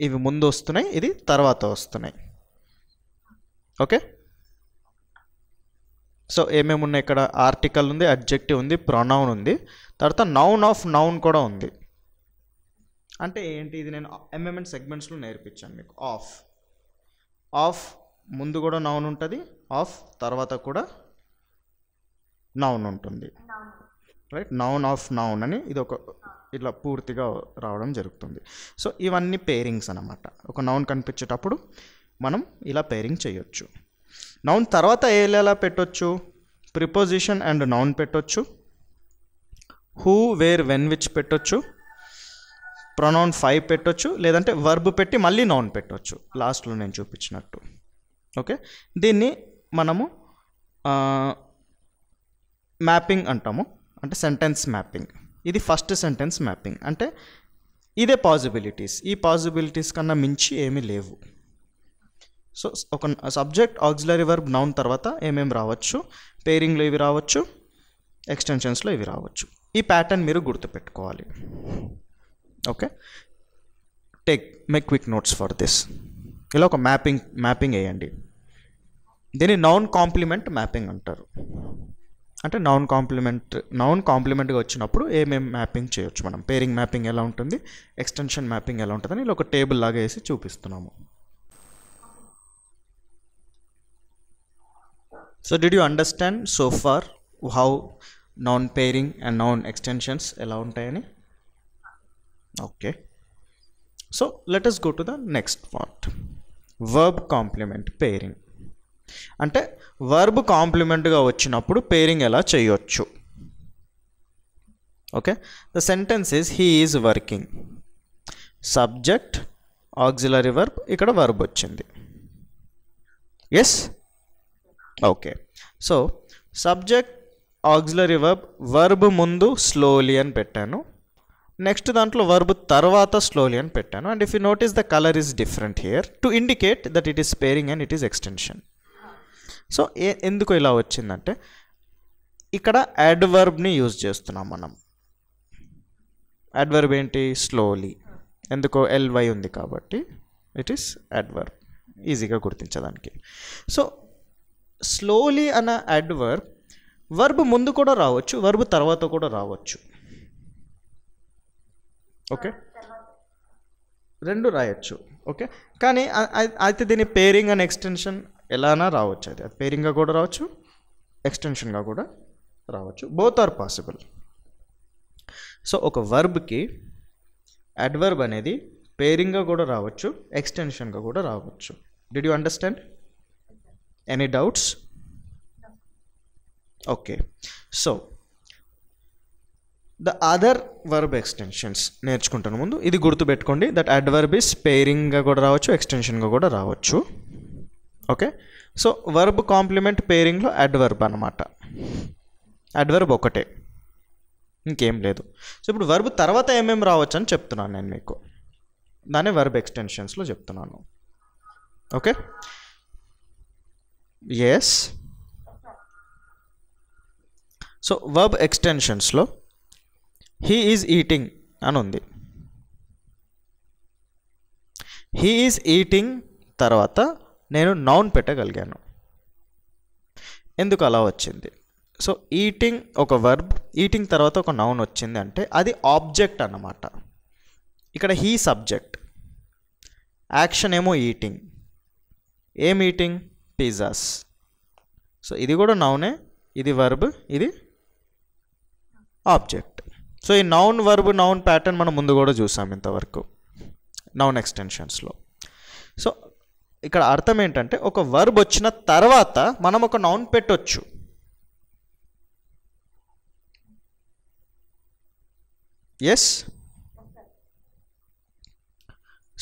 S1: ఇవి ముందు వస్తున్నాయి, ఇది తర్వాత వస్తున్నాయి. ఓకే, సో ఏమేమి ఉన్నాయి ఇక్కడ? ఆర్టికల్ ఉంది, అడ్జెక్టివ్ ఉంది, ప్రొనౌన్ ఉంది, తర్వాత నౌన్ ఆఫ్ నౌన్ కూడా ఉంది. అంటే ఏంటి? ఇది నేను ఎంఎంఎన్ సెగ్మెంట్స్లో నేర్పించాను మీకు. ఆఫ్ ముందు కూడా నౌన్ ఉంటుంది, ఆఫ్ తర్వాత కూడా నౌన్ ఉంటుంది, రైట్? నౌన్ ఆఫ్ నౌన్ అని ఇది ఒక ఇట్లా పూర్తిగా రావడం జరుగుతుంది. సో ఇవన్నీ పేరింగ్స్ అన్నమాట. ఒక నౌన్ కనిపించేటప్పుడు మనం ఇలా పేరింగ్ చేయొచ్చు. నౌన్ తర్వాత ఎలా పెట్టొచ్చు? ప్రిపోజిషన్ అండ్ నౌన్ పెట్టొచ్చు, హూ వేర్ వెన్ విచ్ పెట్టొచ్చు, ప్రొనౌన్ 5 పెట్టొచ్చు, లేదంటే వర్బ్ పెట్టి మళ్ళీ నౌన్ పెట్టొచ్చు లాస్ట్లో నేను చూపించినట్టు. ఓకే, దీన్ని మనము మ్యాపింగ్ అంటాము, అంటే సెంటెన్స్ మ్యాపింగ్. ఇది ఫస్ట్ సెంటెన్స్ మ్యాపింగ్ అంటే ఇదే పాసిబిలిటీస్. ఈ పాసిబిలిటీస్ కన్నా మించి ఏమీ లేవు. సో ఒక సబ్జెక్ట్ ఆక్సిలరీ వర్బ్ నౌన్ తర్వాత ఏమేమి రావచ్చు? పేరింగ్లో ఇవి రావచ్చు, ఎక్స్టెన్షన్స్లో ఇవి రావచ్చు. ఈ ప్యాటర్న్ మీరు గుర్తుపెట్టుకోవాలి. Okay, make quick notes for this. ఇలా ఒక మ్యాపింగ్ వేయండి. దీన్ని నౌన్ కాంప్లిమెంట్ మ్యాపింగ్ అంటారు. అంటే నౌన్ కాంప్లిమెంట్గా వచ్చినప్పుడు ఏమేమి మ్యాపింగ్ చేయొచ్చు మనం. పేరింగ్ మ్యాపింగ్ ఎలా ఉంటుంది, ఎక్స్టెన్షన్ మ్యాపింగ్ ఎలా ఉంటుందని ఇలా ఒక టేబుల్ లాగా వేసి చూపిస్తున్నాము. So did you understand so far how noun pairing and noun extensions ఎలా ఉంటాయని? Okay, so let us go to the next part. Verb complement pairing అంటే వర్బ్ కాంప్లిమెంట్గా వచ్చినప్పుడు పేరింగ్ ఎలా చేయొచ్చు. Okay, the sentence is he is working, subject auxiliary verb, ఇక్కడ verb వచ్చింది. Yes, okay. So subject auxiliary verb ముందు slowly అని పెట్టాను, నెక్స్ట్ దాంట్లో వర్బ్ తర్వాత స్లోలీ అని పెట్టాను. And if you notice the colour is different here to indicate that it is pairing and it is extension. So ఎందుకు ఇలా వచ్చిందంటే ఇక్కడ యాడ్వర్బ్ని యూజ్ చేస్తున్నాం మనం. యాడ్వర్బ్ ఏంటి? స్లోలీ. ఎందుకో ఎల్వై ఉంది కాబట్టి ఇట్ ఈస్ యాడ్వర్బ్, ఈజీగా గుర్తించడానికి. సో స్లోలీ అన్న యాడ్వర్బ్ వర్బ్ ముందు కూడా రావచ్చు, వర్బ్ తర్వాత కూడా రావచ్చు. ఓకే, రెండు రాయొచ్చు. ఓకే, కానీ అయితే దీని పేరింగ్ అండ్ ఎక్స్టెన్షన్ ఎలానా రావచ్చు. అది పేరింగ్గా కూడా రావచ్చు, ఎక్స్టెన్షన్గా కూడా రావచ్చు. Both are possible. సో ఒక వర్బ్కి అడ్వర్బ్ అనేది పేరింగ్గా కూడా రావచ్చు, ఎక్స్టెన్షన్గా కూడా రావచ్చు. Did you understand? Any doubts? Okay, so the other verb extensions నేర్చుకుంటాను ముందు. ఇది గుర్తుపెట్టుకోండి, దట్ అడ్వర్బ్ ఇస్ పేరింగ్గా కూడా రావచ్చు, ఎక్స్టెన్షన్గా కూడా రావచ్చు. ఓకే, సో వర్బ్ కాంప్లిమెంట్ పేరింగ్లో అడ్వర్బ్ అనమాట. అడ్వర్బ్ ఒకటే, ఇంకేం లేదు. సో ఇప్పుడు వర్బ్ తర్వాత ఏమేమి రావచ్చు అని చెప్తున్నాను నేను మీకు, దాన్ని వర్బ్ ఎక్స్టెన్షన్స్లో చెప్తున్నాను. Okay, yes. సో వర్బ్ ఎక్స్టెన్షన్స్లో హీ ఈజ్ ఈటింగ్ అని ఉంది. హీ ఈజ్ ఈటింగ్ తర్వాత నేను నౌన్ పెట్టగలిగాను. ఎందుకు అలా వచ్చింది? సో ఈటింగ్ ఒక వర్బ్, ఈటింగ్ తర్వాత ఒక నౌన్ వచ్చింది అంటే అది ఆబ్జెక్ట్ అన్నమాట. ఇక్కడ హీ సబ్జెక్ట్, యాక్షన్ ఏమో ఈటింగ్. ఏం ఈటింగ్? పిజ్జాస్. సో ఇది కూడా నౌనే, ఇది వర్బ్, ఇది ఆబ్జెక్ట్. సో ఈ నౌన్ వర్బ్ నౌన్ ప్యాటర్న్ మనం ముందు కూడా చూసాం ఇంతవరకు నౌన్ ఎక్స్టెన్షన్స్లో. సో ఇక్కడ అర్థం ఏంటంటే ఒక వర్బ్ వచ్చిన తర్వాత మనం ఒక నౌన్ పెట్టొచ్చు. Yes.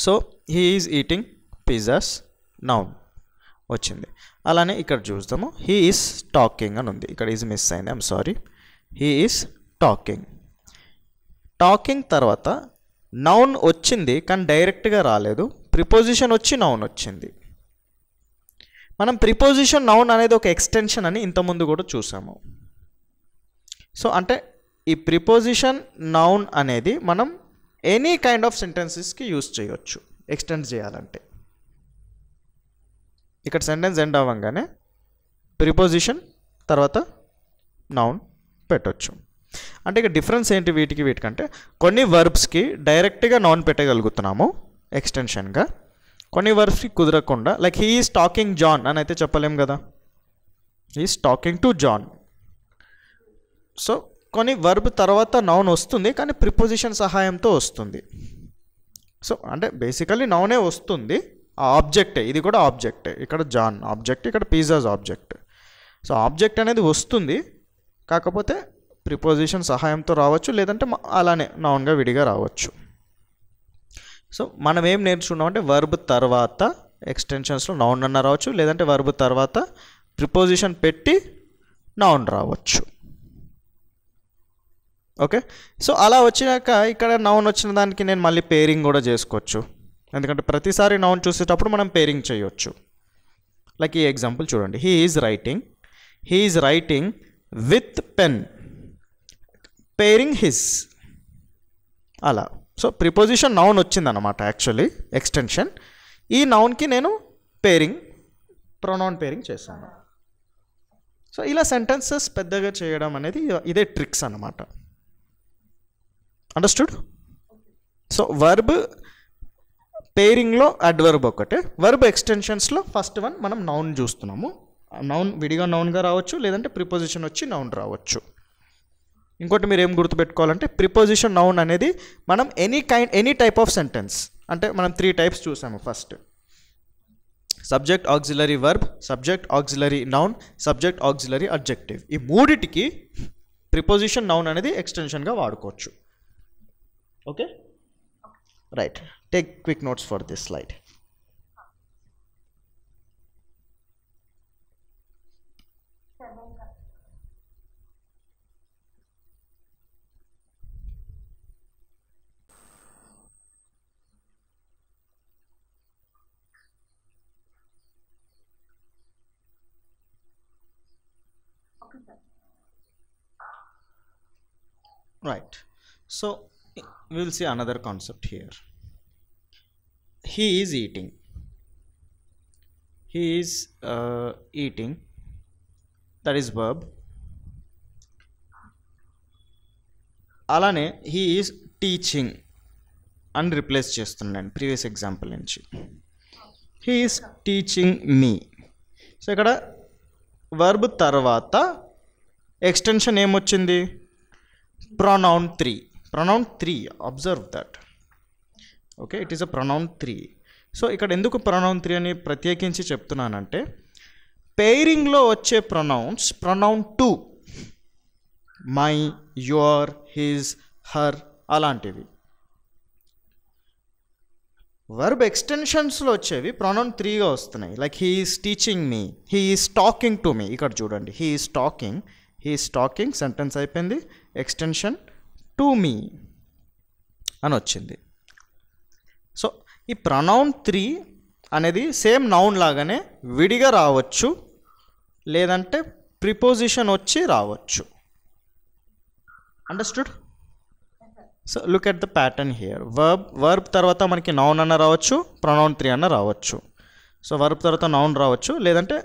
S1: So he is eating pizzas, noun వచ్చింది. అలానే ఇక్కడ చూద్దాము, హీ ఈజ్ టాకింగ్ అని ఉంది, ఇక్కడ ఈజ్ మిస్ అయింది, I'm sorry. He is talking. Talking తర్వాత నౌన్ వచ్చింది కానీ డైరెక్ట్గా రాలేదు, ప్రిపోజిషన్ వచ్చి నౌన్ వచ్చింది. మనం ప్రిపోజిషన్ నౌన్ అనేది ఒక ఎక్స్టెన్షన్ అని ఇంతకుముందు కూడా చూసాము. సో అంటే ఈ ప్రిపోజిషన్ నౌన్ అనేది మనం ఎనీ కైండ్ ఆఫ్ సెంటెన్సెస్కి యూజ్ చేయొచ్చు ఎక్స్టెండ్ చేయాలంటే. ఇక్కడ సెంటెన్స్ ఎండ్ అవ్వగానే ప్రిపోజిషన్ తర్వాత నౌన్ పెట్టొచ్చు. అంటే ఇక డిఫరెన్స్ ఏంటి వీటికంటే, కొన్ని వర్బ్స్కి డైరెక్ట్గా నౌన్ పెట్టగలుగుతున్నాము ఎక్స్టెన్షన్గా, కొన్ని వర్బ్స్కి కుదరకుండా. Like he is talking John అని అయితే చెప్పలేం కదా, he is talking to John. So కొన్ని వర్బ్ తర్వాత నౌన్ వస్తుంది కానీ ప్రిపోజిషన్ సహాయంతో వస్తుంది. సో అంటే బేసికలీ నౌనే వస్తుంది, ఆ ఆబ్జెక్టే, ఇది కూడా ఆబ్జెక్టే. ఇక్కడ జాన్ ఆబ్జెక్ట్, ఇక్కడ పిజ్జాస్ ఆబ్జెక్ట్. సో ఆబ్జెక్ట్ అనేది వస్తుంది, కాకపోతే ప్రిపోజిషన్ సహాయంతో రావచ్చు, లేదంటే అలానే నౌన్గా విడిగా రావచ్చు. సో మనం ఏం నేర్చుకున్నాం అంటే వర్బ్ తర్వాత ఎక్స్టెన్షన్స్లో నౌన్ అన్న రావచ్చు, లేదంటే వర్బ్ తర్వాత ప్రిపోజిషన్ పెట్టి నౌన్ రావచ్చు. ఓకే, సో అలా వచ్చినాక ఇక్కడ నౌన్ వచ్చిన దానికి నేను మళ్ళీ పేరింగ్ కూడా చేసుకోవచ్చు, ఎందుకంటే ప్రతిసారి నౌన్ చూసేటప్పుడు మనం పేరింగ్ చేయొచ్చు. లైక్ ఈ ఎగ్జాంపుల్ చూడండి, he is writing with pen, pairing his, అలా. సో ప్రిపోజిషన్ నౌన్ వచ్చిందన్నమాట యాక్చువల్లీ ఎక్స్టెన్షన్. ఈ నౌన్కి నేను పేరింగ్, ప్రొనౌన్ పేరింగ్ చేశాను. సో ఇలా సెంటెన్సెస్ పెద్దగా చేయడం అనేది ఇదే ట్రిక్స్ అన్నమాట. అండర్స్టూడ్? సో వర్బ్ పేరింగ్లో అడ్వర్బ్ ఒకటే, వర్బ్ ఎక్స్టెన్షన్స్లో ఫస్ట్ వన్ మనం నౌన్ చూస్తున్నాము. నౌన్ విడిగా నౌన్గా రావచ్చు, లేదంటే ప్రిపోజిషన్ వచ్చి నౌన్ రావచ్చు. ఇంకోటి మీరు ఏం గుర్తుపెట్టుకోవాలంటే ప్రిపోజిషన్ నౌన్ అనేది మనం ఎనీ టైప్ ఆఫ్ సెంటెన్స్, అంటే మనం 3 టైప్స్ చూసాము. First subject auxiliary verb, subject auxiliary noun, subject auxiliary adjective. ఈ మూడిటికి ప్రిపోజిషన్ నౌన్ అనేది ఎక్స్టెన్షన్గా వాడుకోవచ్చు. Okay, right. Take quick notes for this slide. Right. So we will see another concept here. He is eating. He is eating. That is verb. అలానే he is teaching అని replace చేస్తున్నాను previous example నుంచి. he is teaching me. So ఇక్కడ verb తర్వాత extension ఏమొచ్చింది? pronoun 3. pronoun 3, observe that. Okay, it is a pronoun 3. So ఇక్కడ ఎందుకు pronoun 3 అని ప్రత్యేకించి చెప్తున్నానంటే పెయిరింగ్లో వచ్చే pronouns pronoun 2, my, your, his, her అలాంటివి. వర్బ్ ఎక్స్టెన్షన్స్లో వచ్చేవి pronoun 3గా వస్తున్నాయి. Like he is teaching me, he is talking to me. ఇక్కడ చూడండి, హీ ఈస్ టాకింగ్ సెంటెన్స్ అయిపోయింది, ఎక్స్టెన్షన్ టు మీ అని వచ్చింది. సో ఈ ప్రొనౌన్ 3 అనేది సేమ్ నౌన్ లాగానే విడిగా రావచ్చు, లేదంటే ప్రిపోజిషన్ వచ్చి రావచ్చు. Understood? So look at the pattern here. Verb తర్వాత మనకి నౌన్ అన్న రావచ్చు, ప్రొనౌన్ 3 అన్న రావచ్చు. సో వర్బ్ తర్వాత నౌన్ రావచ్చు, లేదంటే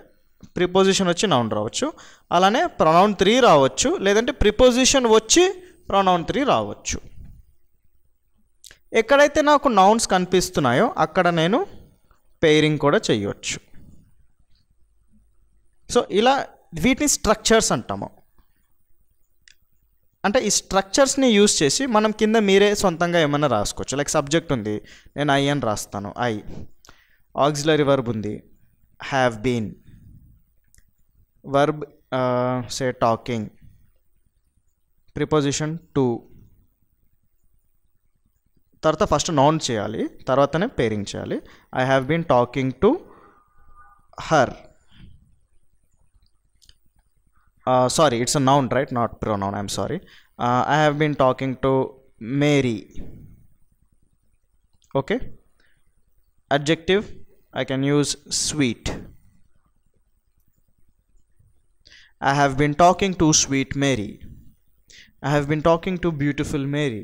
S1: ప్రిపోజిషన్ వచ్చి నౌన్ రావచ్చు. అలానే ప్రొనౌన్ 3 రావచ్చు, లేదంటే ప్రిపోజిషన్ వచ్చి ప్రొనౌన్ 3 రావచ్చు. ఎక్కడైతే నాకు నౌన్స్ కనిపిస్తున్నాయో అక్కడ నేను పెయిరింగ్ కూడా చేయవచ్చు. సో ఇలా వీటిని స్ట్రక్చర్స్ అంటాము. అంటే ఈ స్ట్రక్చర్స్ని యూజ్ చేసి మనం కింద మీరే సొంతంగా ఏమైనా రాసుకోవచ్చు. లైక్ సబ్జెక్ట్ ఉంది, నేను ఐ అని రాస్తాను, ఐ. ఆక్సిలరీ వర్బ్ ఉంది, have been. Verb say talking, preposition to. తర్వాత ఫస్ట్ నౌన్ చేయాలి, తర్వాతనే పేరింగ్ చేయాలి. I have been talking to her. Sorry, it's a noun, right? Not pronoun, I'm sorry. I have been talking to Mary. Okay. Adjective, I can use sweet. I have been talking to sweet Mary. I have been talking to beautiful Mary.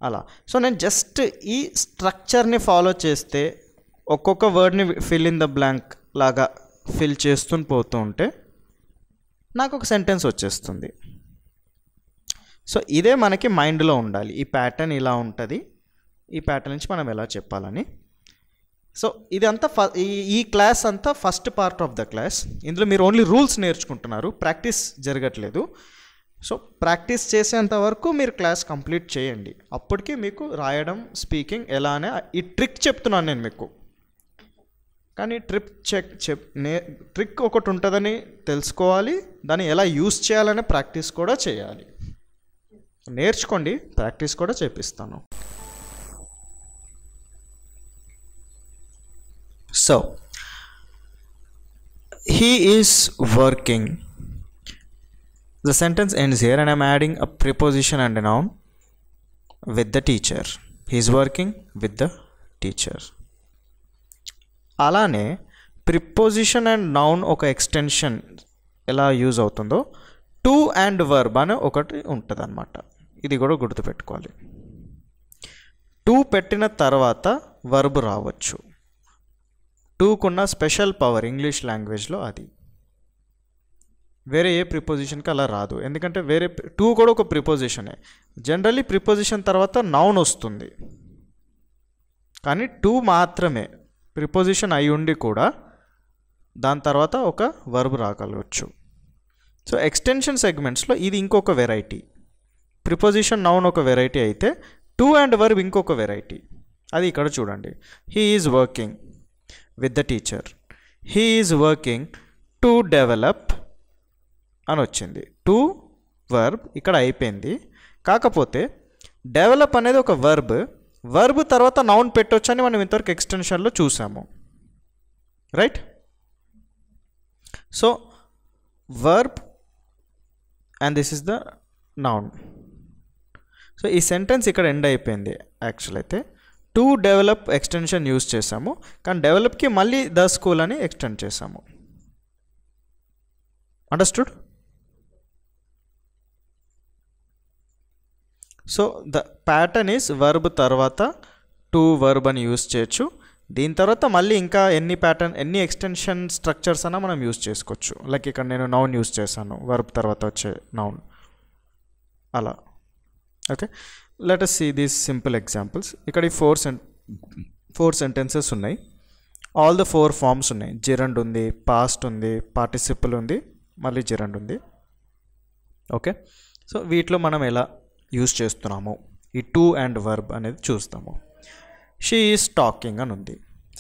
S1: అలా. So నేను just ఈ స్ట్రక్చర్ని follow చేస్తే ఒక్కొక్క వర్డ్ని fill in the blank లాగా fill చేస్తూ పోతూ ఉంటే నాకు ఒక సెంటెన్స్ వచ్చేస్తుంది. సో ఇదే మనకి మైండ్లో ఉండాలి. ఈ ప్యాటర్న్ ఇలా ఉంటుంది, ఈ ప్యాటర్న్ నుంచి మనం ఎలా చెప్పాలని. సో ఇదంతా ఈ క్లాస్ అంతా first part of the class. ఇందులో మీరు ఓన్లీ రూల్స్ నేర్చుకుంటున్నారు, ప్రాక్టీస్ జరగట్లేదు. సో ప్రాక్టీస్ చేసేంత వరకు మీరు క్లాస్ కంప్లీట్ చేయండి. అప్పటికి మీకు రాయడం, స్పీకింగ్ ఎలా అనే ఈ ట్రిక్ చెప్తున్నాను నేను మీకు. కానీ ట్రిక్ ఒకటి ఉంటుందని తెలుసుకోవాలి, దాన్ని ఎలా యూస్ చేయాలనే ప్రాక్టీస్ కూడా చేయాలి. నేర్చుకోండి, ప్రాక్టీస్ కూడా చేపిస్తాను. So, he is working. The sentence ends here and I'm adding a preposition and a noun with the teacher. He is working with the teacher. అలానే ప్రిపోజిషన్ అండ్ నౌన్ ఒక extension ఎలా use అవుతుందో to and verb అని ఒకటి ఉంటుంది అన్నమాట. ఇది కూడా గుర్తుపెట్టుకోవాలి. టు పెట్టిన తర్వాత వర్బ్ రావచ్చు. టూకున్న స్పెషల్ పవర్ ఇంగ్లీష్ లాంగ్వేజ్లో అది. వేరే ఏ ప్రిపోజిషన్కి అలా రాదు, ఎందుకంటే వేరే టు కూడా ఒక ప్రిపోజిషనే. జనరల్లీ ప్రిపోజిషన్ తర్వాత నౌన్ వస్తుంది, కానీ టు మాత్రమే ప్రిపోజిషన్ అయి ఉండి కూడా దాని తర్వాత ఒక వర్బ్ రాగలవచ్చు. సో ఎక్స్టెన్షన్ సెగ్మెంట్స్లో ఇది ఇంకొక వెరైటీ. ప్రిపోజిషన్ నౌన్ ఒక వెరైటీ అయితే టు అండ్ వర్బ్ ఇంకొక వెరైటీ. అది ఇక్కడ చూడండి. He is working with the teacher. He is working to develop అని వచ్చింది. టు వర్బ్ ఇక్కడ అయిపోయింది. కాకపోతే డెవలప్ అనేది ఒక వర్బ్, వర్బ్ తర్వాత నౌన్ పెట్టొచ్చని మనం ఇంతవరకు ఎక్స్టెన్షన్లో చూసాము, right? So verb and this is the noun. So ఈ సెంటెన్స్ ఇక్కడ ఎండ్ అయిపోయింది. యాక్చువల్ అయితే టు డెవలప్ ఎక్స్టెన్షన్ యూజ్ చేసాము, కానీ డెవలప్కి మళ్ళీ ద స్కూల్ అని ఎక్స్టెండ్ చేసాము. Understood? So the pattern is verb తర్వాత టు వర్బ్ అని యూజ్ చేయొచ్చు. దీని తర్వాత మళ్ళీ ఇంకా ఎన్ని ఎక్స్టెన్షన్ స్ట్రక్చర్స్ అన్నా మనం యూజ్ చేసుకోవచ్చు. లైక్ ఇక్కడ నేను నౌన్ యూజ్ చేశాను, వర్బ్ తర్వాత వచ్చే నౌన్, అలా. Okay, let us see these simple examples. ఇక్కడ ఈ ఫోర్ సెంటెన్సెస్ ఉన్నాయి. ఆల్ ద 4 ఫార్మ్స్ ఉన్నాయి. జిరండ్ ఉంది, పాస్ట్ ఉంది, పార్టిసిపుల్ ఉంది, మళ్ళీ జిరండ్ ఉంది. ఓకే, సో వీటిలో మనం ఎలా యూజ్ చేస్తున్నాము ఈ టు అండ్ వర్బ్ అనేది చూస్తాము. షీ ఈజ్ టాకింగ్ అని ఉంది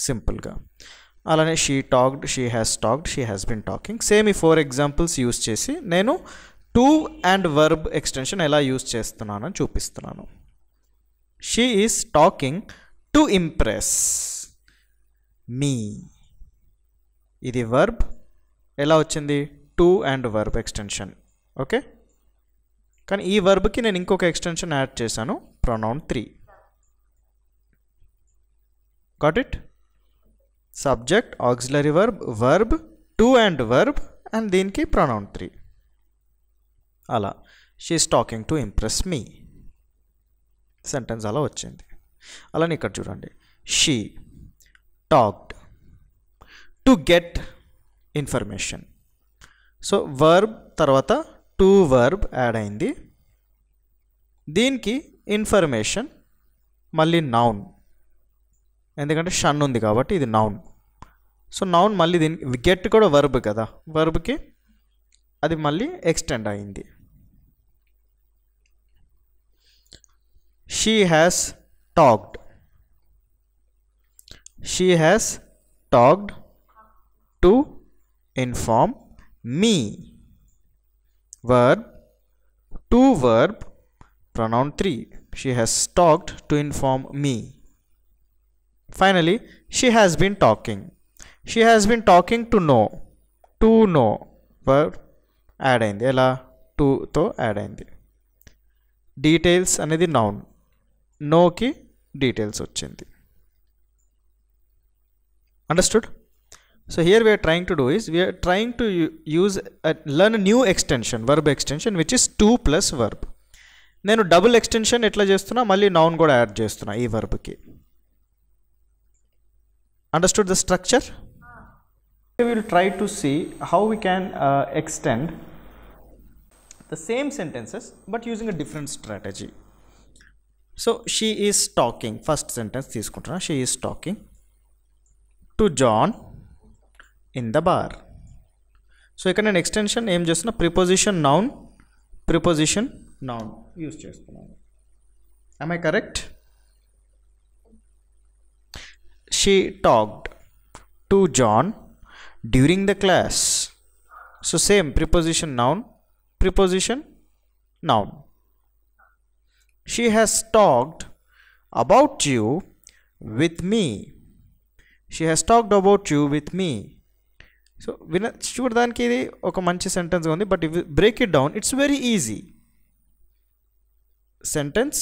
S1: సింపుల్గా. అలానే she talked, she has talked, she has been talking. Same ఈ 4 ఎగ్జాంపుల్స్ యూజ్ చేసి నేను టు అండ్ వర్బ్ ఎక్స్టెన్షన్ ఎలా యూజ్ చేస్తున్నానని చూపిస్తున్నాను. She is talking to impress me. ఇది వర్బ్. ఎలా వచ్చింది? To and verb extension. Okay, కానీ ఈ వర్బ్కి నేను ఇంకొక ఎక్స్టెన్షన్ యాడ్ చేశాను, pronoun 3. Got it? Subject, auxiliary verb, verb, to and verb, and దీనికి ప్రొనౌన్ 3. అలా she is talking to impress me sentence అలా వచ్చింది. అలానే ఇక్కడ చూడండి. She talked to get information. So verb తర్వాత టు వర్బ్ యాడ్ అయింది. దీనికి ఇన్ఫర్మేషన్ మళ్ళీ నౌన్, ఎందుకంటే షన్ ఉంది కాబట్టి ఇది నౌన్. సో నౌన్ మళ్ళీ దీనికి గెట్ కూడా వర్బ్ కదా, వర్బ్కి అది మళ్ళీ ఎక్స్టెండ్ అయింది. She has talked. She has talked to inform me. Verb, to verb, pronoun 3. She has talked to inform me. Finally, she has been talking. She has been talking to know. To know. Verb add అయింది. ఎలా? to తో add అయింది. Details అనేది noun, నోకి details వచ్చింది. Understood? So here we are trying to do is we are trying to learn a new extension, verb extension, which is to plus verb. నేను double extension ఎట్లా చేస్తున్నా, మళ్ళీ noun కూడా add చేస్తున్నా ఈ వర్బ్కి. Understood the structure? We will try to see how we can extend the same sentences but using a different strategy. So she is talking, first sentence తీసుకుంటున్నా. She is talking to John in the bar. So ఇక్కడ నేను extension ఏం చేస్తున్నా, preposition noun use చేస్తున్నాను. am I correct? She talked to John during the class. So same preposition noun. She has talked about you with me. She has talked about you with me. So చూడడానికి ఇది ఒక మంచి sentence ఉంది, but if break it down it's very easy. Sentence,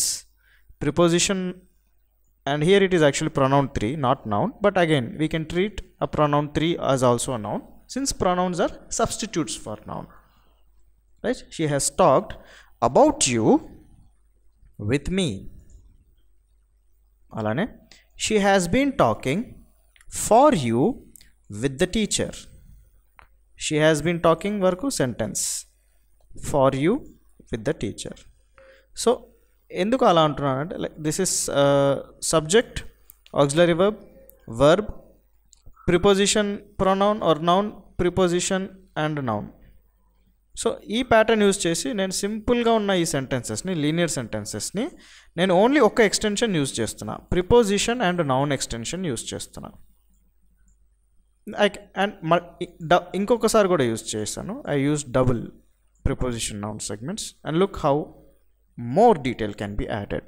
S1: preposition, and here it is actually pronoun 3, not noun, but again we can treat a pronoun 3 as also a noun since pronouns are substitutes for noun, right? She has talked about you with me. అలానే she has been talking for you with the teacher. She has been talking వరకు sentence, for you with the teacher. So ఎందుకు అలా అంటున్నానంటే like this is subject, auxiliary verb, verb, preposition pronoun or noun, preposition and noun. So ఈ pattern use చేసి నేను సింపుల్గా ఉన్న ఈ సెంటెన్సెస్ని, లీనియర్ సెంటెన్సెస్ని నేను ఓన్లీ ఒక ఎక్స్టెన్షన్ యూజ్ చేస్తున్నా, preposition and noun extension use చేస్తున్నా. అండ్ ఇంకొకసారి కూడా యూజ్ చేశాను, I use double preposition noun segments and look how more detail can be added.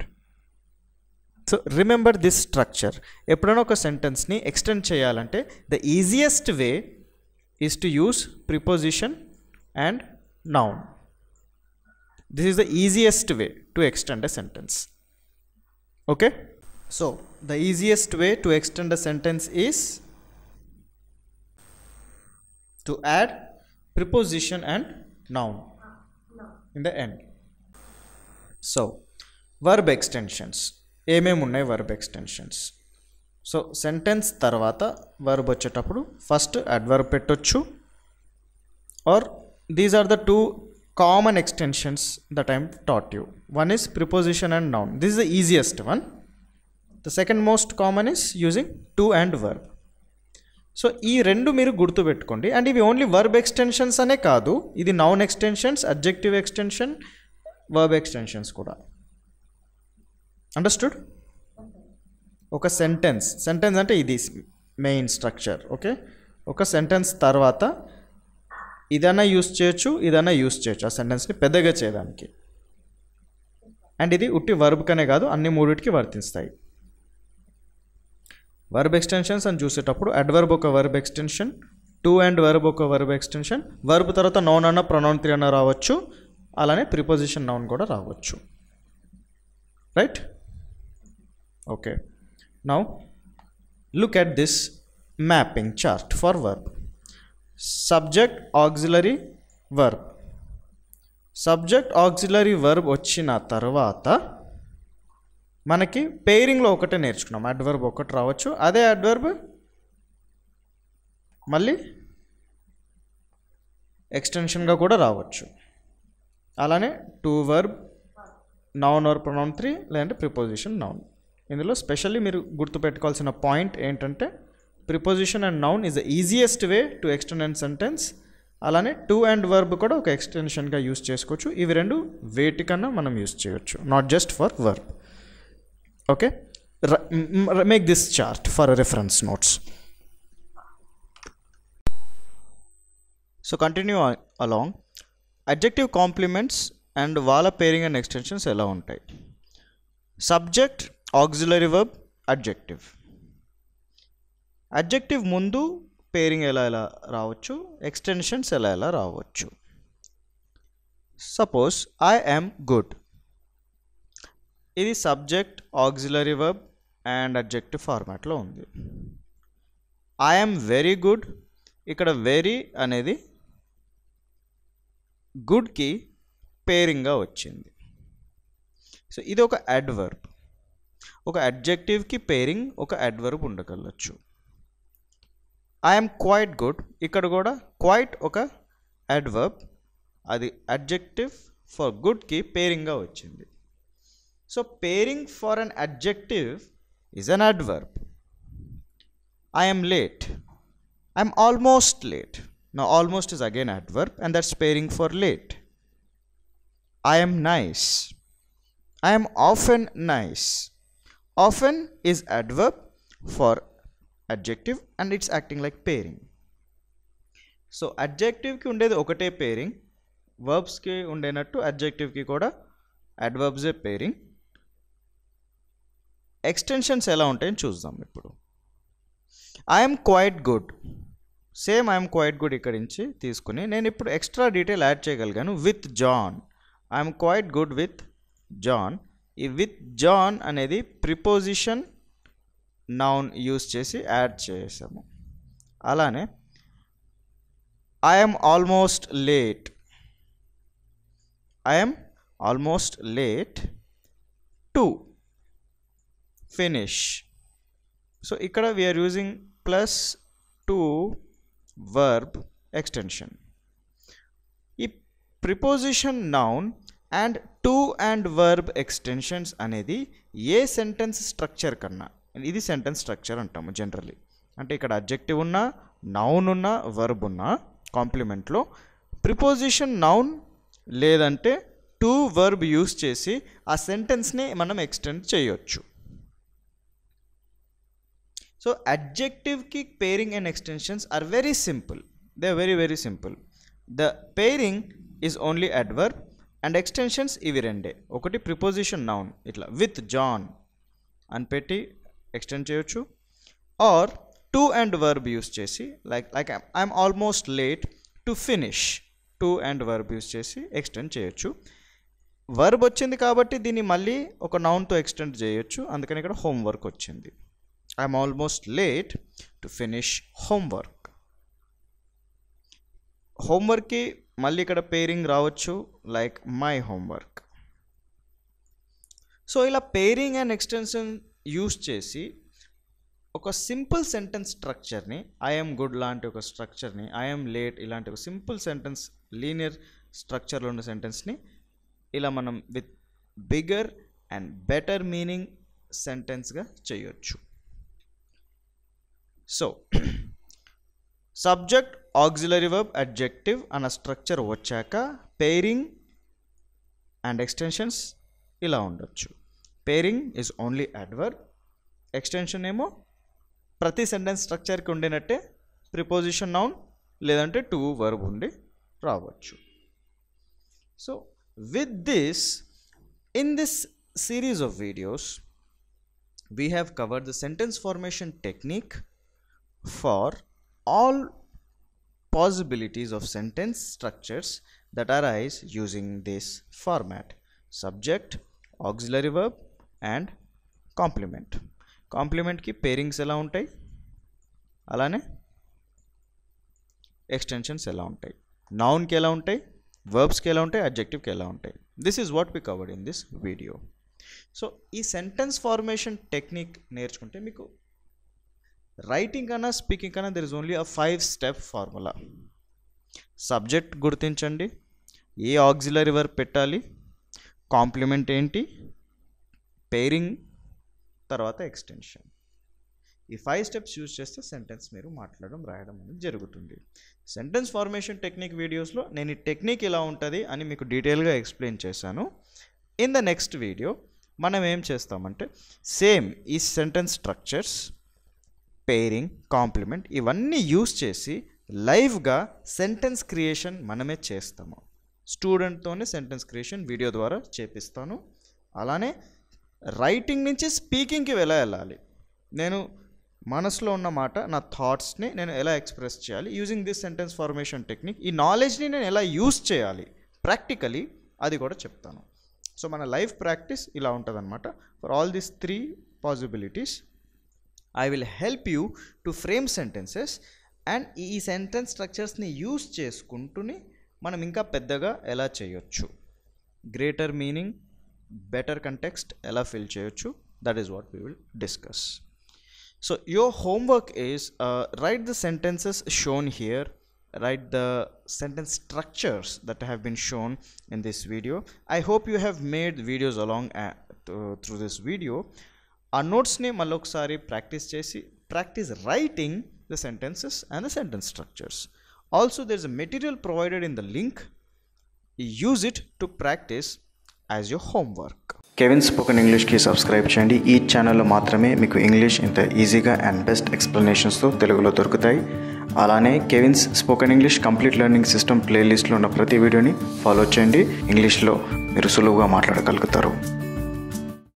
S1: So remember this structure. ఎప్పుడైనా ఒక సెంటెన్స్ని ఎక్స్టెండ్ చేయాలంటే the easiest way is to use preposition and noun. This is the easiest way to extend a sentence. Okay? So the easiest way to extend a sentence is to add preposition and noun in the end. So verb extensions ఏమేమి ఉన్నాయి? Verb extensions, so sentence తర్వాత verb వచ్చేటప్పుడు first adverb పెట్టొచ్చు, or these are the two common extensions that I'm taught you. One is preposition and noun, this is the easiest one. The second most common is using to and verb. So ఈ రెండు మీరు గుర్తుపెట్టుకోండి. And ఇవి only verb extensions అనే కాదు, ఇది noun extensions, adjective extension, verb extensions కూడా. Understood? ఒక సెంటెన్స్ అంటే ఇది మెయిన్ స్ట్రక్చర్. ఓకే, ఒక సెంటెన్స్ తర్వాత ఇదైనా యూస్ చేయొచ్చు, ఇదైనా యూస్ చేయొచ్చు ఆ సెంటెన్స్ని పెద్దగా చేయడానికి. అండ్ ఇది ఉట్టి వర్బ్కనే కాదు, అన్ని మూడిటికి వర్తిస్తాయి. వర్బ్ ఎక్స్టెన్షన్స్ అని చూసేటప్పుడు అడ్వర్బ్ ఒక verb extension, to and verb ఒక వర్బ్ ఎక్స్టెన్షన్, వర్బ్ తర్వాత నౌన్ అన్న, ప్రొనౌన్ 3 అన్న రావచ్చు, అలానే ప్రిపోజిషన్ నౌన్ కూడా రావచ్చు. Right? Okay, now look at this mapping chart for verb. Subject, auxiliary, verb. Subject, auxiliary, verb వచ్చిన తర్వాత మనకి పెయిరింగ్లో ఒకటే నేర్చుకున్నాం, అడ్వర్బ్ ఒకటి రావచ్చు. అదే అడ్వర్బ్ మళ్ళీ ఎక్స్టెన్షన్గా కూడా రావచ్చు. అలానే to verb, noun are pronoun 3, లేదంటే ప్రిపోజిషన్ నౌన్. ఇందులో స్పెషల్లీ మీరు గుర్తుపెట్టుకోవాల్సిన పాయింట్ ఏంటంటే preposition and noun is the easiest way to extend and sentence. అలానే టు అండ్ వర్బ్ కూడా ఒక ఎక్స్టెన్షన్గా యూస్ చేసుకోవచ్చు. ఇవి రెండు వేటికన్నా మనం యూస్ చేయొచ్చు, not just for verb. Okay, make this chart for reference notes. So continue along. Adjective complements and వాళ్ళ pairing and extensions ఎలా ఉంటాయి? Subject, auxiliary verb, adjective. Adjective ముందు పేరింగ్ ఎలా రావచ్చు, ఎక్స్టెన్షన్స్ ఎలా రావచ్చు. సపోజ్ ఐ యామ్ గుడ్, ఇది subject, auxiliary verb and adjective ఫార్మాట్లో ఉంది. ఐ యామ్ వెరీ గుడ్, ఇక్కడ వెరీ అనేది గుడ్కి పేరింగ్గా వచ్చింది. సో ఇది ఒక అడ్వర్బ్. ఒక అడ్జెక్టివ్కి పేరింగ్ ఒక అడ్వర్బ్ ఉండగలచ్చు. ఐఎమ్ క్వైట్ గుడ్, ఇక్కడ కూడా క్వైట్ ఒక అడ్వర్బ్, అది అడ్జెక్టివ్ ఫర్ గుడ్కి పేరింగ్గా వచ్చింది. So pairing for an adjective is an adverb. I'm late, I'm almost late. Now almost is again adverb and that's pairing for late. I am nice, I am often nice. Often is adverb for adjective and it's acting like pairing. So adjective ki undedi okate pairing, verbs ki undenattu adjective ki kuda adverbs e pairing. Extensions ela untayని చూద్దాం ఇప్పుడు. I am quite good, same I'm quite good ఇక్కడి నుంచి తీసుకుని నేను ఇప్పుడు extra detail add చేయగలిగాను. With John, I'm quite good with John. ఈ విత్ జాన్ అనేది ప్రిపోజిషన్ నౌన్ యూస్ చేసి యాడ్ చేసాము. అలానే I'm almost late, I'm almost late to finish. So ఇక్కడ we're using plus to verb extension. ఈ preposition noun and to and verb extensions అనేది ఏ sentence structure కన్నా, ఇది సెంటెన్స్ స్ట్రక్చర్ అంటాము జనరల్లీ. అంటే ఇక్కడ అడ్జెక్టివ్ ఉన్నా, నౌన్ ఉన్నా, వర్బ్ ఉన్నా కాంప్లిమెంట్లో ప్రిపోజిషన్ నౌన్ లేదంటే టు వర్బ్ యూస్ చేసి ఆ సెంటెన్స్ని మనం ఎక్స్టెండ్ చేయొచ్చు. సో అడ్జెక్టివ్కి pairing and extensions are very simple. They are very very simple. The pairing is only adverb and extensions ఇవి రెండే. ఒకటి ప్రిపోజిషన్ నౌన్ ఇట్లా విత్ జాన్ అని పెట్టి ఎక్స్టెండ్ చేయొచ్చు, or to and verb use చేసి like I'm almost late to finish, to and verb use చేసి extend చేయొచ్చు. వర్బ్ వచ్చింది కాబట్టి దీన్ని మళ్ళీ ఒక నౌన్తో ఎక్స్టెండ్ చేయొచ్చు, అందుకని ఇక్కడ హోంవర్క్ వచ్చింది. I'm almost late to finish homework. హోంవర్క్కి మళ్ళీ ఇక్కడ పేరింగ్ రావచ్చు లైక్ మై హోంవర్క్. సో ఇలా పేరింగ్ అండ్ ఎక్స్టెన్షన్ యూస్ చేసి ఒక సింపుల్ సెంటెన్స్ స్ట్రక్చర్ని, ఐఎమ్ గుడ్ లాంటి ఒక స్ట్రక్చర్ని, ఐఎమ్ లేట్ ఇలాంటి ఒక సింపుల్ సెంటెన్స్ లీనియర్ స్ట్రక్చర్లో ఉన్న సెంటెన్స్ని ఇలా మనం with bigger and better meaning సెంటెన్స్గా చేయొచ్చు. So subject, auxiliary verb, adjective అన్న స్ట్రక్చర్ వచ్చాక పేరింగ్ అండ్ ఎక్స్టెన్షన్స్ ఇలా ఉండొచ్చు. Pairing is only adverb, extension ఏమో ప్రతి సెంటెన్స్ స్ట్రక్చర్కి ఉండినట్టే ప్రిపోజిషన్ నౌన్ లేదంటే టు వర్బ్ ఉండి రావచ్చు. So with this, in this series of videos we have covered the sentence formation technique for all possibilities of sentence structures that arise using this format: subject, auxiliary verb and complement. Complement ki pairings ఎలా ఉంటాయి, అలానే extensions ఎలా ఉంటాయి, నౌన్కి ఎలా ఉంటాయి, వర్బ్స్కి ఎలా ఉంటాయి, అడ్జెక్టివ్కి ఎలా ఉంటాయి. This is what we covered in this video. So ఈ సెంటెన్స్ ఫార్మేషన్ టెక్నిక్ నేర్చుకుంటే మీకు రైటింగ్ కన్నా స్పీకింగ్ కన్నా there is only a 5-step formula. Subject గుర్తించండి, ఏ ఆక్సిలరీ వర్బ్ పెట్టాలి, కాంప్లిమెంట్ ఏంటి, పేరింగ్, తర్వాత ఎక్స్టెన్షన్. ఈ 5 steps యూజ్ చేస్తే సెంటెన్స్ మీరు మాట్లాడడం రాయడం అనేది జరుగుతుంది. సెంటెన్స్ ఫార్మేషన్ టెక్నిక్ వీడియోస్లో నేను ఈ టెక్నిక్ ఇలా ఉంటుంది అని మీకు డీటెయిల్గా ఎక్స్ప్లెయిన్ చేశాను. ఇన్ ద నెక్స్ట్ వీడియో మనం ఏం చేస్తామంటే సేమ్ ఈ సెంటెన్స్ స్ట్రక్చర్స్, పేరింగ్, కాంప్లిమెంట్ ఇవన్నీ యూజ్ చేసి లైవ్గా సెంటెన్స్ క్రియేషన్ మనమే చేస్తాము. స్టూడెంట్తోనే సెంటెన్స్ క్రియేషన్ వీడియో ద్వారా చేపిస్తాను. అలానే రైటింగ్ నుంచి స్పీకింగ్కి ఎలా వెళ్ళాలి, నేను మనసులో ఉన్న మాట, నా థాట్స్ని నేను ఎలా ఎక్స్ప్రెస్ చేయాలి using this sentence formation technique, ఈ నాలెడ్జ్ని నేను ఎలా యూజ్ చేయాలి ప్రాక్టికలీ అది కూడా చెప్తాను. సో మన లైఫ్ ప్రాక్టీస్ ఇలా ఉంటుంది అనమాట. For all these 3 possibilities I will help you to frame sentences and ఈ సెంటెన్స్ స్ట్రక్చర్స్ని యూజ్ చేసుకుంటూనే మనం ఇంకా పెద్దగా ఎలా చేయొచ్చు, గ్రేటర్ మీనింగ్, బెటర్ కంటెక్స్ట్ ఎలా ఫిల్ చేయొచ్చు, that is what we will discuss. So your homework is write the sentences shown here, write the sentence structures that have been shown in this video. I hope you have made videos along through this video. Our notes ni malli okkasari practice chesi practice writing the sentences and the sentence structures. Also there is a material provided in the link. Use it to practice as your homework. Kevin spoken ఇంగ్లీష్కి subscribe చేయండి. ఈ ఛానల్లో మాత్రమే మీకు English ఇంత ఈజీగా and best ఎక్స్ప్లెనేషన్స్తో తెలుగులో దొరుకుతాయి. అలానే Kevin's spoken English complete learning system ప్లేలిస్ట్లో ఉన్న ప్రతి వీడియోని ఫాలో చేయండి. ఇంగ్లీష్లో మీరు సులువుగా మాట్లాడగలుగుతారు.